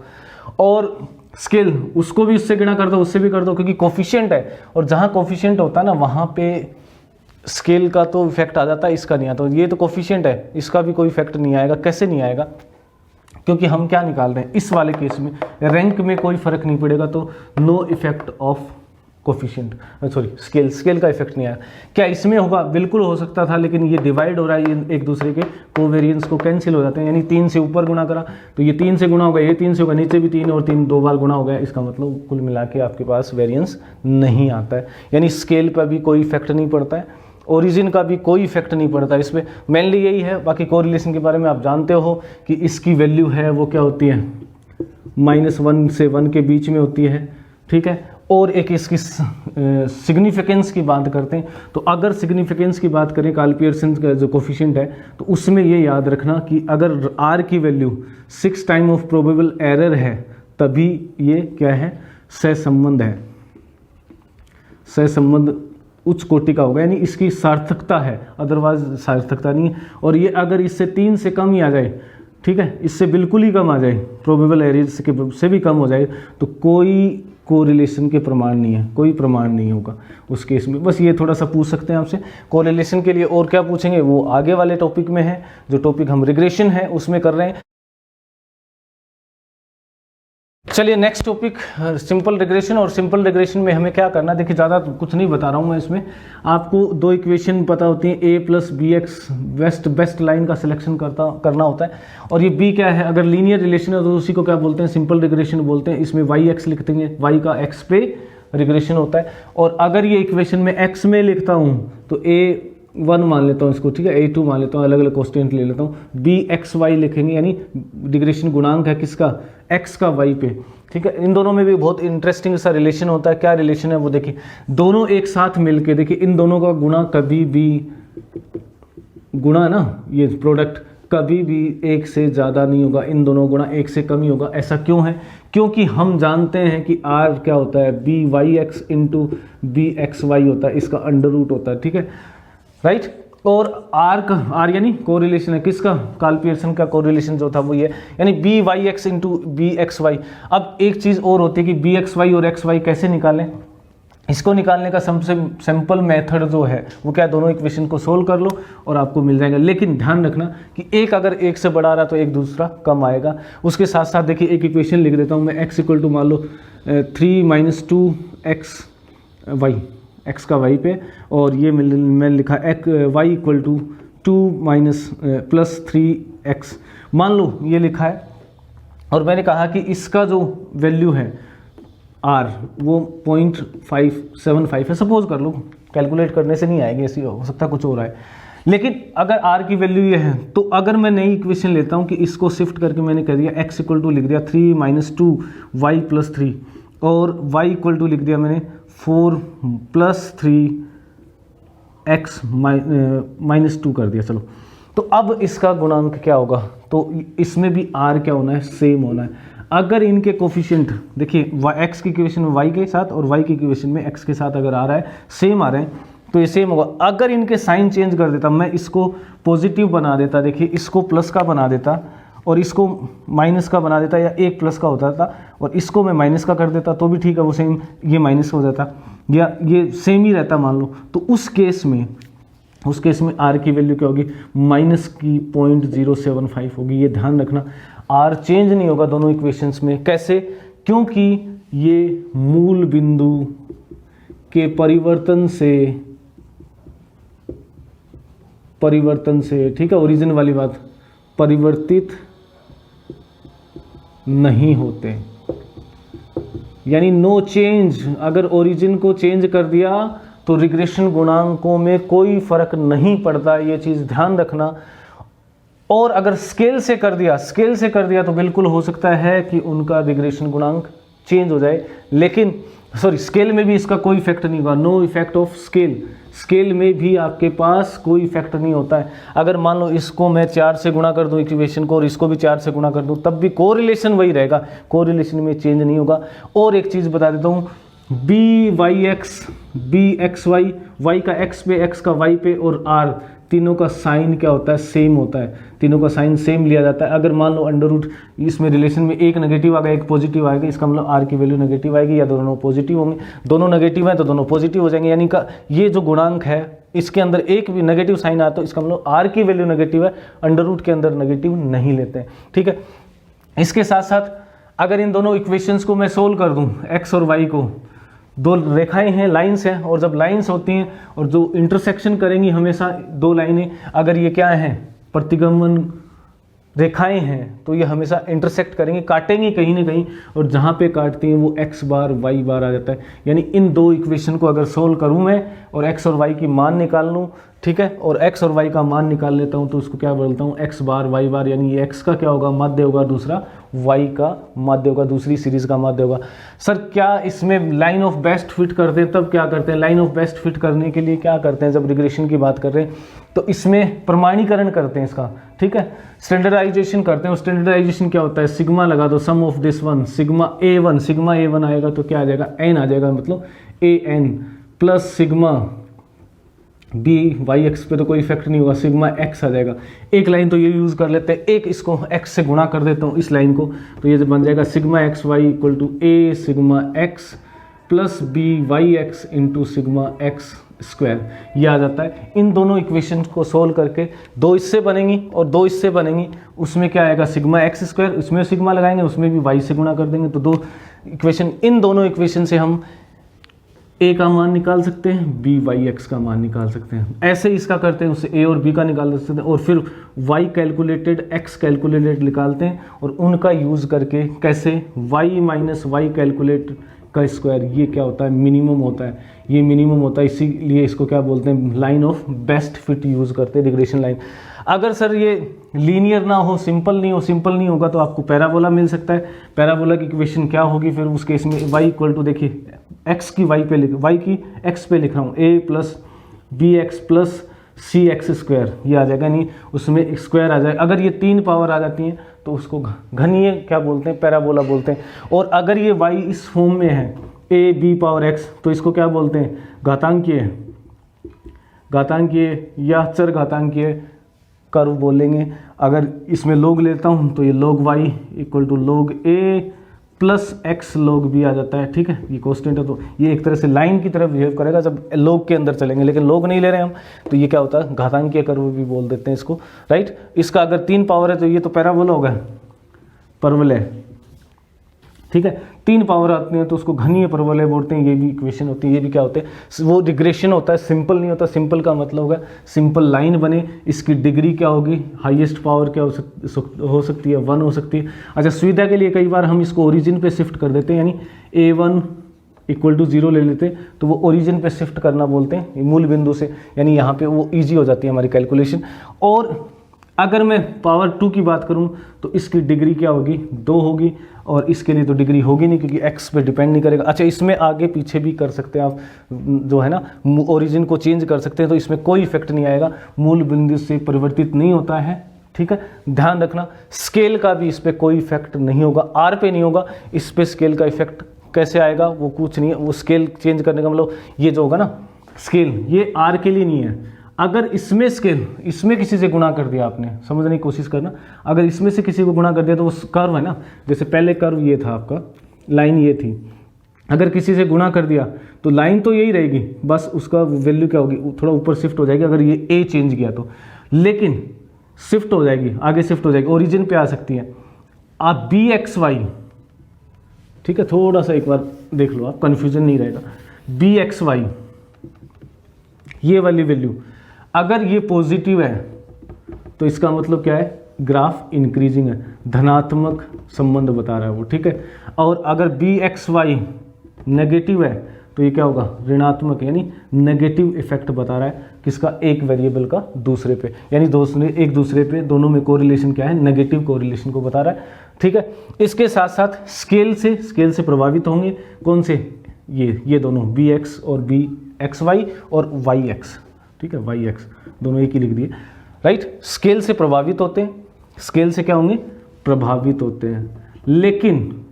S1: और स्केल उसको भी इससे गिना कर दो, उससे भी कर दो, क्योंकि कोफिशिएंट है, और जहाँ कोफिशिएंट होता है ना वहाँ पे स्केल का तो इफेक्ट आ जाता है, इसका नहीं आता। ये तो कोफिशिएंट है, इसका भी कोई इफेक्ट नहीं आएगा। कैसे नहीं आएगा, क्योंकि हम क्या निकाल रहे हैं इस वाले केस में, रैंक में कोई फर्क नहीं पड़ेगा, तो no effect of coefficient, sorry scale का इफेक्ट नहीं आया। क्या इसमें होगा, बिल्कुल हो सकता था, लेकिन ये डिवाइड हो रहा है, ये एक दूसरे के कोवेरियंस को कैंसिल हो जाते हैं, यानी 3 से ऊपर गुणा करा तो ये 3 से गुणा होगा, ये 3 से होगा, नीचे भी 3 और 3 2 बार गुणा हो गया, इसका मतलब कुल मिला के आपके पास वेरिएंस नहीं आता है, यानी स्केल पर भी कोई इफेक्ट नहीं पड़ता है, ओरिजिन का भी कोई इफेक्ट नहीं पड़ता इस पर। मेनली यही है, बाकी कोरिलेशन के बारे में आप जानते हो कि इसकी वैल्यू है वो क्या होती है, -1 से 1 के बीच में होती है, ठीक है। और एक इसकी सिग्निफिकेंस की बात करते हैं। तो अगर सिग्निफिकेंस की बात करें कार्ल पियर्सन का जो कोफिशिएंट है, तो उसमें ये याद रखना कि अगर आर की value 6 time of probable error है तभी ये क्या है, सहसंबंध है, सहसंबंध उच्च कोटि का होगा, यानी इसकी सार्थकता है, अदरवाइज सार्थकता नहीं है। और ये अगर इससे 3 से कम ही आ जाए, ठीक है, इससे बिल्कुल ही कम आ जाए, प्रोबेबल एरर से भी कम हो जाए, तो कोई कोरिलेशन के प्रमाण नहीं है, कोई प्रमाण नहीं होगा उस केस में। बस ये थोड़ा सा पूछ सकते हैं आपसे। कोरिलेशन के लिए और क्या पूछेंगे वो आगे वाले टॉपिक में है, जो टॉपिक हम रिग्रेशन है उसमें कर रहे हैं। चलिए नेक्स्ट टॉपिक सिंपल रिग्रेशन। और सिंपल रिग्रेशन में हमें क्या करना है, देखिए ज़्यादा कुछ नहीं बता रहा हूँ मैं इसमें, आपको 2 इक्वेशन पता होती हैं, a plus B X best line का सिलेक्शन करना होता है। और ये b क्या है, अगर लीनियर रिलेशन है तो उसी को क्या बोलते हैं, सिंपल रिग्रेशन बोलते हैं। इसमें वाई एक्स लिख देंगे, y का x पे रिग्रेशन होता है। और अगर ये इक्वेशन में x में लिखता हूँ तो a1 मान लेता हूँ इसको, ठीक है, a2 मान लेता हूँ, अलग अलग कॉन्स्टेंट ले लेता हूँ, bxy लिखेंगे, यानी रिग्रेशन गुणांक है किसका, x का y पे, ठीक है। इन दोनों में भी बहुत इंटरेस्टिंग सा रिलेशन होता है। क्या रिलेशन है वो देखिए, दोनों एक साथ मिलके, देखिए इन दोनों का गुणा कभी भी, गुणा ना ये प्रोडक्ट कभी भी 1 से ज़्यादा नहीं होगा, इन दोनों गुणा 1 से कम ही होगा। ऐसा क्यों है, क्योंकि हम जानते हैं कि r क्या होता है, B Y X into B X Y होता है, इसका अंडर रूट होता है, ठीक है, राइट। और r यानी कोरिलेशन है किसका, कार्ल पियर्सन का कोरिलेशन जो था वो ये, यानी B Y X into B X Y. अब एक चीज़ और होती है कि बी एक्स वाई और एक्स वाई कैसे निकालें, इसको निकालने का सबसे सिंपल मेथड जो है वो क्या, दोनों इक्वेशन को सोल्व कर लो और आपको मिल जाएगा। लेकिन ध्यान रखना कि एक अगर 1 से बड़ा रहा तो एक दूसरा कम आएगा। उसके साथ साथ देखिए एक इक्वेशन लिख देता हूँ मैं, x इक्वल टू मान लो 3 - 2x y, x का y पे, और ये मैं लिखा y equal to 2 plus 3x, मान लो ये लिखा है। और मैंने कहा कि इसका जो वैल्यू है r वो 0.575 है, सपोज कर लो, कैलकुलेट करने से नहीं आएगी, ऐसी हो सकता कुछ हो रहा है। लेकिन अगर r की वैल्यू ये है, तो अगर मैं नई इक्वेशन लेता हूँ कि इसको शिफ्ट करके मैंने कह दिया x इक्वल टू लिख दिया 3 - 2y प्लस 3, और y इक्वल टू लिख दिया मैंने 4 प्लस 3x माइनस 2 कर दिया। चलो, तो अब इसका गुणांक क्या होगा, तो इसमें भी r क्या होना है, सेम होना है। अगर इनके कोफिशिएंट देखिए, x की इक्वेशन में y के साथ और y की इक्वेशन में x के साथ अगर आ रहा है, सेम आ रहे हैं, तो ये सेम होगा। अगर इनके साइन चेंज कर देता, मैं इसको पॉजिटिव बना देता, देखिए इसको प्लस का बना देता और इसको माइनस का बना देता, या 1 प्लस का होता था और इसको मैं माइनस का कर देता तो भी ठीक है, वो सेम, ये माइनस हो जाता या ये सेम ही रहता मान लो, तो उस केस में r की वैल्यू क्या होगी, माइनस की 0.075 होगी। ये ध्यान रखना, r चेंज नहीं होगा दोनों इक्वेशंस में। कैसे, क्योंकि ये मूल बिंदु के परिवर्तन से, ठीक है, ओरिजिन वाली बात, परिवर्तित नहीं होते, यानी नो चेंज। अगर ओरिजिन को चेंज कर दिया तो रिग्रेशन गुणांकों में कोई फर्क नहीं पड़ता, ये चीज़ ध्यान रखना। और अगर स्केल से कर दिया तो बिल्कुल हो सकता है कि उनका रिग्रेशन गुणांक चेंज हो जाए, लेकिन स्केल में भी इसका कोई इफेक्ट नहीं होगा, नो इफेक्ट ऑफ स्केल में भी आपके पास कोई इफेक्ट नहीं होता है। अगर मान लो इसको मैं 4 से गुणा कर दूं इक्वेशन को, और इसको भी 4 से गुणा कर दूं, तब भी कोरिलेशन वही रहेगा, कोरिलेशन में चेंज नहीं होगा। और एक चीज़ बता देता हूँ, B Y X B X Y, Y का एक्स पे, एक्स का वाई पे, और आर तीनों का साइन क्या होता है, सेम होता है, तीनों का साइन सेम लिया जाता है। अगर मान लो अंडर रूट इसमें रिलेशन में एक नेगेटिव आ गया एक पॉजिटिव आएगा, इसका मतलब आर की वैल्यू नेगेटिव आएगी, या दोनों पॉजिटिव होंगे, दोनों नेगेटिव हैं तो दोनों पॉजिटिव हो जाएंगे। यानी का ये जो गुणांक है इसके अंदर एक भी नेगेटिव साइन आता है, इसका मतलब आर की वैल्यू नेगेटिव है, अंडर रूट के अंदर नेगेटिव नहीं लेते हैं, ठीक है। इसके साथ साथ अगर इन दोनों इक्वेशंस को मैं सोल्व कर दूं, एक्स और वाई को, दो रेखाएं हैं, लाइंस हैं, और जब लाइंस होती हैं और जो इंटरसेक्शन करेंगी हमेशा दो लाइनें, अगर ये क्या हैं, प्रतिगमन रेखाएं हैं, तो ये हमेशा इंटरसेक्ट करेंगे, काटेंगे कहीं ना कहीं, और जहाँ पे काटती हैं वो x बार y बार आ जाता है। यानी इन दो इक्वेशन को अगर सोल्व करूँ मैं और x और y की मान निकाल लूँ, ठीक है, और x और y का मान निकाल लेता हूँ तो उसको क्या बोलता हूँ x बार y बार, यानी ये x का क्या होगा माध्य होगा, दूसरा y का माध्य होगा, दूसरी सीरीज का माध्य होगा। सर क्या इसमें लाइन ऑफ बेस्ट फिट करते हैं, तब क्या करते हैं, लाइन ऑफ बेस्ट फिट करने के लिए क्या करते हैं, जब रिग्रेशन की बात कर रहे हैं तो इसमें प्रमाणीकरण करते हैं इसका, ठीक है, स्टैंडर्डाइजेशन करते हैं। स्टैंडर्डाइजेशन क्या होता है, सिग्मा लगा दो, sum of this one, sigma A one आएगा तो क्या आ जाएगा, एन आ जाएगा, मतलब A N plus sigma B Y X पे तो कोई इफेक्ट नहीं होगा, सिग्मा एक्स आ जाएगा। एक लाइन तो ये यूज़ कर लेते हैं, एक इसको एक्स से गुणा कर देता हूँ इस लाइन को, तो ये बन जाएगा sigma X Y equal to A sigma X plus B Y X into sigma X square, ये आ जाता है। इन दोनों इक्वेशन को सोल्व करके दो इससे बनेंगी और दो इससे बनेंगी, उसमें क्या आएगा सिग्मा एक्स स्क्वायर, उसमें सिग्मा लगाएंगे, उसमें भी वाई से गुणा कर देंगे, तो दो इक्वेशन, इन दोनों इक्वेशन से हम ए का मान निकाल सकते हैं, बी वाई एक्स का मान निकाल सकते हैं। ऐसे इसका करते हैं, उससे ए और बी का निकाल सकते हैं, और फिर वाई कैलकुलेटेड एक्स कैलकुलेटेड निकालते हैं, और उनका यूज़ करके कैसे वाई माइनस वाई कैलकुलेट का स्क्वायर, ये क्या होता है, मिनिमम होता है, ये मिनिमम होता है, इसीलिए इसको क्या बोलते हैं, line of best fit use करते हैं, रिग्रेशन लाइन। अगर सर ये लीनियर ना हो, सिंपल नहीं होगा तो आपको पैराबोला मिल सकता है। पैराबोला की इक्वेशन क्या होगी फिर उस केस में, y इक्वल टू, देखिए x की y की x पे लिख रहा हूँ, a plus B X plus C X square, ये आ जाएगा, नहीं उसमें स्क्वायर आ जाएगा। अगर ये तीन पावर आ जाती हैं तो उसको घनीय क्या बोलते हैं, पैराबोला बोलते हैं। और अगर ये y इस फॉर्म में है a b पावर x, तो इसको क्या बोलते हैं, घातांकीय या चर घातांकीय कर्व बोलेंगे। अगर इसमें लोग लेता हूँ तो ये log y equal to log a plus X log b आ जाता है, ठीक है, ये कॉन्स्टेंट है, तो ये एक तरह से लाइन की तरफ बिहेव करेगा जब log के अंदर चलेंगे, लेकिन log नहीं ले रहे हैं हम, तो ये क्या होता है, घातांकीय कर्व भी बोल देते हैं इसको, राइट। इसका अगर तीन पावर है तो ये तो पैराबोला होगा, परवलय, ठीक है, तीन पावर आती हैं तो उसको घनीय परवलय बोलते हैं। ये भी इक्वेशन होती है, ये भी क्या होते हैं, वो रिग्रेशन होता है, सिंपल नहीं होता। सिंपल का मतलब होगा सिंपल लाइन बने, इसकी डिग्री क्या होगी, हाईएस्ट पावर क्या हो सकती है, 1 हो सकती है। अच्छा, सुविधा के लिए कई बार हम इसको ओरिजिन पे शिफ्ट कर देते हैं, यानी a1 इक्वल टू 0 ले लेते हैं, तो वो ओरिजिन पे शिफ्ट करना बोलते हैं, मूल बिंदु से, यानी यहाँ पे वो ईजी हो जाती है हमारी कैलकुलेशन। और अगर मैं पावर 2 की बात करूं तो इसकी डिग्री क्या होगी, 2 होगी, और इसके लिए तो डिग्री होगी नहीं क्योंकि x पे डिपेंड नहीं करेगा। अच्छा, इसमें आगे पीछे भी कर सकते हैं आप, जो है ना, ओरिजिन को चेंज कर सकते हैं, तो इसमें कोई इफेक्ट नहीं आएगा, मूल बिंदु से परिवर्तित नहीं होता है, ठीक है। ध्यान रखना, स्केल का भी इस पर कोई इफेक्ट नहीं होगा, r पे नहीं होगा, इस पे स्केल का इफेक्ट कैसे आएगा, वो कुछ नहीं है। वो स्केल चेंज करने का मतलब ये जो होगा ना स्केल, ये r के लिए नहीं है। अगर इसमें स्केल, इसमें किसी से गुणा कर दिया आपने, समझने की कोशिश करना, अगर इसमें से किसी को गुणा कर दिया तो वो कर्व है ना, जैसे पहले कर्व ये था आपका, लाइन ये थी, अगर किसी से गुणा कर दिया तो लाइन तो यही रहेगी, बस उसका वैल्यू क्या होगी, थोड़ा ऊपर शिफ्ट हो जाएगी अगर ये ए चेंज किया तो, लेकिन शिफ्ट हो जाएगी, आगे शिफ्ट हो जाएगी, ओरिजिन पे आ सकती है। आप बी एक्स वाई, ठीक है, थोड़ा सा एक बार देख लो आप, कन्फ्यूजन नहीं रहेगा। बी एक्स वाई ये वाली वैल्यू अगर ये पॉजिटिव है तो इसका मतलब क्या है, ग्राफ इंक्रीजिंग है, धनात्मक संबंध बता रहा है वो, ठीक है। और अगर बी एक्स वाई नेगेटिव है तो ये क्या होगा, ऋणात्मक, यानी नेगेटिव इफेक्ट बता रहा है किसका, एक वेरिएबल का दूसरे पे, यानी एक दूसरे पे दोनों में कोरिलेशन क्या है, नेगेटिव कोरिलेशन को बता रहा है, ठीक है। इसके साथ साथ स्केल से प्रभावित होंगे कौन से, ये दोनों बी एक्स और बी एक्स वाई और वाई एक्स, ठीक है, वाई एक्स दोनों एक ही लिख दिए, राइट। स्केल से प्रभावित होते हैं, स्केल से क्या होंगे, प्रभावित होते हैं, लेकिन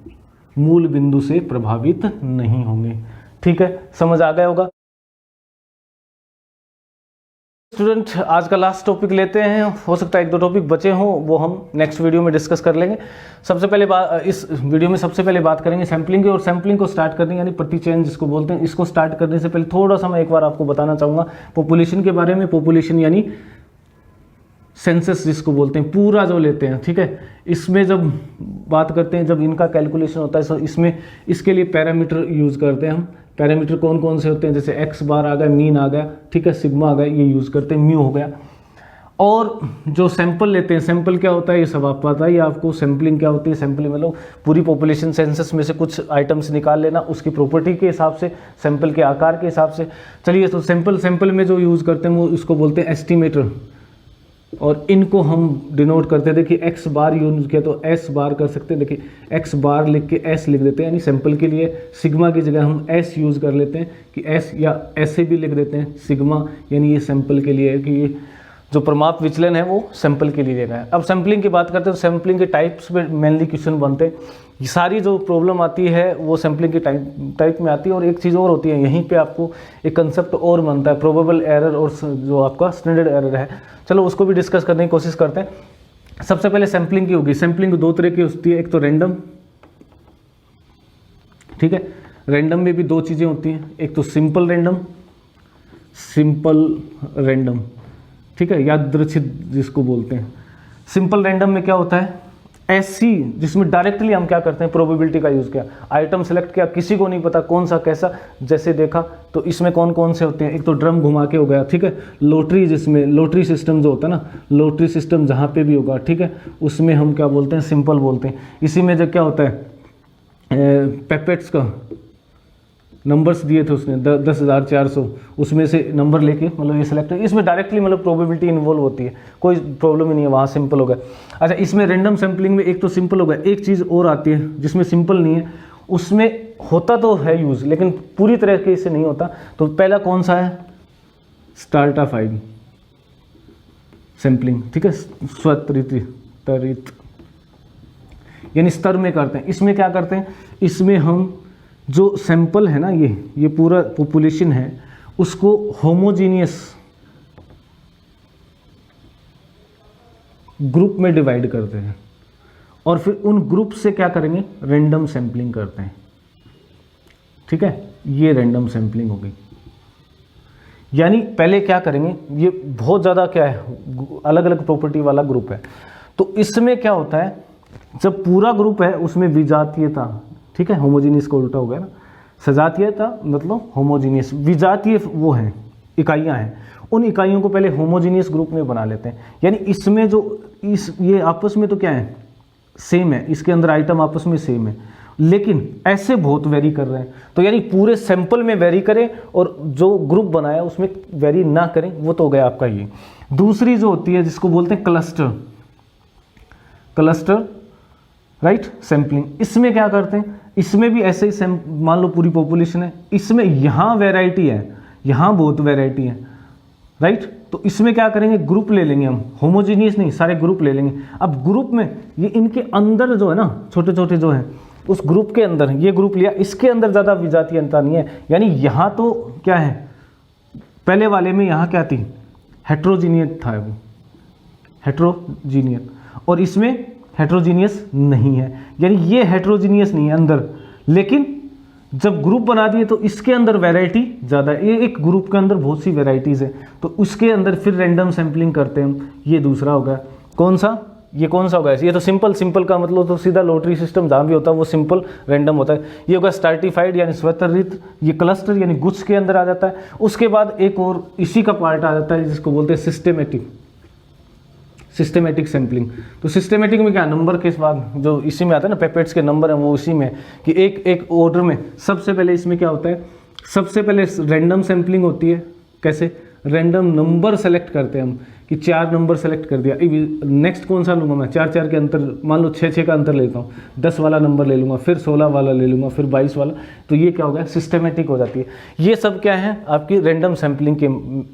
S1: मूल बिंदु से प्रभावित नहीं होंगे, ठीक है, समझ आ गया होगा। स्टूडेंट, आज का लास्ट टॉपिक लेते हैं, हो सकता है 1-2 टॉपिक बचे हों, वो हम नेक्स्ट वीडियो में डिस्कस कर लेंगे। सबसे पहले इस वीडियो में सबसे पहले बात करेंगे सैम्पलिंग की, और सैम्पलिंग को स्टार्ट करने यानी प्रतिचयन जिसको बोलते हैं, इसको स्टार्ट करने से पहले थोड़ा सा मैं एक बार आपको बताना चाहूँगा पॉपुलेशन के बारे में। पॉपुलेशन यानी सेंसस जिसको बोलते हैं, पूरा जो लेते हैं, ठीक है। इसमें जब बात करते हैं, जब इनका कैलकुलेशन होता है, इसमें इसके लिए पैरामीटर यूज़ करते हैं हम। पैरामीटर कौन कौन से होते हैं, जैसे एक्स बार आ गया, मीन आ गया, ठीक है, सिग्मा आ गया, ये यूज़ करते हैं, म्यू हो गया। और जो सैंपल लेते हैं, सैंपल क्या होता है ये सब आप पता ही आपको। सैंपलिंग क्या होती है, सैंपलिंग मतलब पूरी पॉपुलेशन सेंसस में से कुछ आइटम्स निकाल लेना, उसकी प्रॉपर्टी के हिसाब से, सैंपल के आकार के हिसाब से। चलिए, तो सैंपल में जो यूज़ करते हैं वो इसको बोलते हैं एस्टिमेटर, और इनको हम डिनोट करते हैं। देखिए एक्स बार यूज किया तो एस बार कर सकते हैं। देखिए एक्स बार लिख के एस लिख देते हैं, यानी सैंपल के लिए सिग्मा की जगह हम एस यूज़ कर लेते हैं कि एस, या ऐसे भी लिख देते हैं सिग्मा, यानी ये सैंपल के लिए है कि ये जो प्रमाप विचलन है वो सैंपल के लिए लेना है। अब सैंपलिंग की बात करते हैं तो सैंपलिंग के टाइप्स में मेनली क्वेश्चन बनते हैं। ये सारी जो प्रॉब्लम आती है वो सैंपलिंग के टाइप में आती है। और एक चीज़ और होती है, यहीं पे आपको एक कंसेप्ट और बनता है, प्रोबेबल एरर और जो आपका स्टैंडर्ड एरर है। चलो उसको भी डिस्कस करने की कोशिश करते हैं। सबसे पहले सैंपलिंग की होगी। सैंपलिंग दो तरह की होती है, एक तो रैंडम, ठीक है। रैंडम में भी दो चीज़ें होती हैं, एक तो सिंपल रैंडम, ठीक है, यादृच्छिक जिसको बोलते हैं। सिंपल रैंडम में क्या होता है, ऐसी जिसमें डायरेक्टली हम क्या करते हैं, प्रोबेबिलिटी का यूज़ किया, आइटम सेलेक्ट किया, किसी को नहीं पता कौन सा कैसा, जैसे देखा तो इसमें कौन कौन से होते हैं। एक तो ड्रम घुमा के हो गया, ठीक है। लॉटरी, जिसमें लॉटरी सिस्टम जो होता है ना, लॉटरी सिस्टम जहाँ पे भी होगा, ठीक है, उसमें हम क्या बोलते हैं, सिंपल बोलते हैं। इसी में जब क्या होता है, पेपेट्स का नंबर्स दिए थे उसने 10,400, उसमें से नंबर लेके मतलब ये सिलेक्ट, इसमें डायरेक्टली मतलब प्रोबेबिलिटी इन्वॉल्व होती है, कोई प्रॉब्लम ही नहीं है, वहाँ सिंपल हो गया। अच्छा, इसमें रैंडम सैम्पलिंग में एक तो सिंपल हो गया, एक चीज़ और आती है जिसमें सिंपल नहीं है, उसमें होता तो है यूज़ लेकिन पूरी तरीके से नहीं होता। तो पहला कौन सा है, स्ट्रैटिफाइड सैम्पलिंग, ठीक है, स्वतरित यानी स्तर में करते हैं। इसमें क्या करते हैं, इसमें हम जो सैंपल है ना, ये पूरा पॉपुलेशन है, उसको होमोजीनियस ग्रुप में डिवाइड करते हैं और फिर उन ग्रुप से क्या करेंगे, रैंडम सैंपलिंग करते हैं, ठीक है। ये रैंडम सैंपलिंग हो गई। यानी पहले क्या करेंगे, ये बहुत ज़्यादा क्या है, अलग अलग प्रॉपर्टी वाला ग्रुप है। तो इसमें क्या होता है, जब पूरा ग्रुप है उसमें विजातीयता, ठीक है, होमोजीनियस को उल्टा हो गया ना, सजातीयता मतलब होमोजीनियस, विजातीय वो हैं, इकाइयां हैं, उन इकाइयों को पहले होमोजीनियस ग्रुप में बना लेते हैं। यानी इसमें जो ये आपस में तो क्या है, सेम है, इसके अंदर आइटम आपस में सेम है, लेकिन ऐसे बहुत वेरी कर रहे हैं। तो यानी पूरे सैंपल में वेरी करें और जो ग्रुप बनाया उसमें वेरी ना करें, वो तो हो गया आपका ये। दूसरी जो होती है जिसको बोलते हैं क्लस्टर राइट सैंपलिंग। इसमें क्या करते हैं, इसमें भी ऐसे ही मान लो पूरी पॉपुलेशन है, इसमें यहाँ वैरायटी है, यहाँ बहुत वैरायटी है, राइट। तो इसमें क्या करेंगे, ग्रुप ले लेंगे हम, होमोजीनियस नहीं, सारे ग्रुप ले लेंगे। अब ग्रुप में ये इनके अंदर जो है ना, छोटे छोटे जो हैं, उस ग्रुप के अंदर ये ग्रुप लिया, इसके अंदर ज़्यादा विजातीयता नहीं है। यानी यहाँ तो क्या है, पहले वाले में यहाँ क्या थी, हेट्रोजीनियस था वो, हेट्रोजीनियस, और इसमें हेट्रोजीनियस नहीं है। यानी ये हेट्रोजीनियस नहीं है अंदर, लेकिन जब ग्रुप बना दिए तो इसके अंदर वैरायटी ज़्यादा है। ये एक ग्रुप के अंदर बहुत सी वैरायटीज़ है, तो उसके अंदर फिर रैंडम सैंपलिंग करते हैं हम। ये दूसरा होगा, कौन सा, ये कौन सा होगा, ये तो सिंपल का मतलब तो सीधा लॉटरी सिस्टम जहाँ भी होता है वो सिंपल रैंडम होता है। ये होगा स्ट्रैटिफाइड यानी स्वतरित, ये क्लस्टर यानी गुच्छ के अंदर आ जाता है। उसके बाद एक और इसी का पार्ट आ जाता है जिसको बोलते हैं सिस्टेमेटिक सैंपलिंग। तो सिस्टेमेटिक में क्या, नंबर के बाद जो इसी में आता है ना, पेपेट्स के नंबर हैं वो इसी में, कि एक ऑर्डर में। सबसे पहले इसमें क्या होता है, सबसे पहले रैंडम सैंपलिंग होती है। कैसे, रैंडम नंबर सेलेक्ट करते हैं हम कि 4 नंबर सेलेक्ट कर दिया, नेक्स्ट कौन सा लूँगा मैं, 4 के अंतर, मान लो 6 का अंतर लेता हूँ, 10 वाला नंबर ले लूँगा, फिर 16 वाला ले लूँगा, फिर 22 वाला। तो ये क्या होगा, सिस्टेमेटिक हो जाती है। ये सब क्या है, आपकी रैंडम सैम्पलिंग के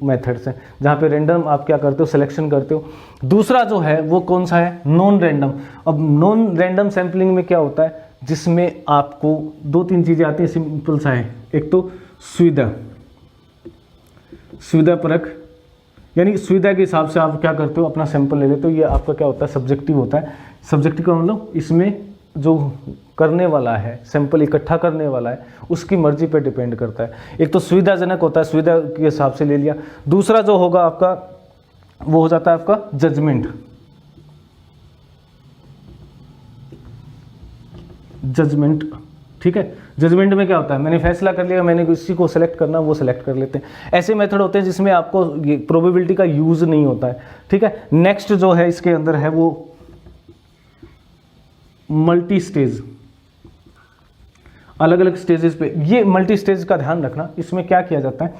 S1: मेथड्स हैं, जहाँ पे रैंडम आप क्या करते हो, सिलेक्शन करते हो। दूसरा जो है वो कौन सा है, नॉन रैंडम। अब नॉन रैंडम सैम्पलिंग में क्या होता है, जिसमें आपको 2-3 चीज़ें आती हैं, सिंपल सा है। एक तो सुविधा परख, यानी सुविधा के हिसाब से आप क्या करते हो, अपना सैंपल ले लेते हो। ये आपका क्या होता है, सब्जेक्टिव होता है। सब्जेक्टिव का मतलब इसमें जो करने वाला है, सैंपल इकट्ठा करने वाला है, उसकी मर्जी पे डिपेंड करता है। एक तो सुविधाजनक होता है, सुविधा के हिसाब से ले लिया। दूसरा जो होगा आपका, वो हो जाता है आपका जजमेंट ठीक है। जजमेंट में क्या होता है, मैंने फैसला कर लिया, मैंने किसी को सेलेक्ट करना वो सेलेक्ट कर लेते हैं। ऐसे मेथड होते हैं जिसमें आपको ये प्रोबेबिलिटी का यूज़ नहीं होता है, ठीक है। नेक्स्ट जो है इसके अंदर है वो मल्टी स्टेज, अलग अलग स्टेजेस पे। ये मल्टी स्टेज का ध्यान रखना, इसमें क्या किया जाता है,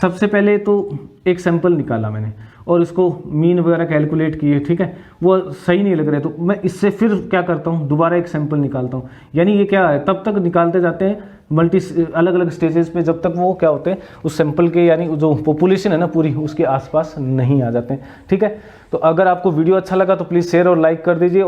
S1: सबसे पहले तो एक सैंपल निकाला मैंने और इसको मीन वगैरह कैलकुलेट किए, ठीक है, वो सही नहीं लग रहा है तो मैं इससे फिर क्या करता हूँ, दोबारा एक सैंपल निकालता हूँ। यानी ये क्या है, तब तक निकालते जाते हैं अलग अलग स्टेजेस पे जब तक वो क्या होते हैं उस सैंपल के, यानी जो पॉपुलेशन है ना पूरी, उसके आसपास नहीं आ जाते हैं, ठीक है। तो अगर आपको वीडियो अच्छा लगा तो प्लीज़ शेयर और लाइक कर दीजिए।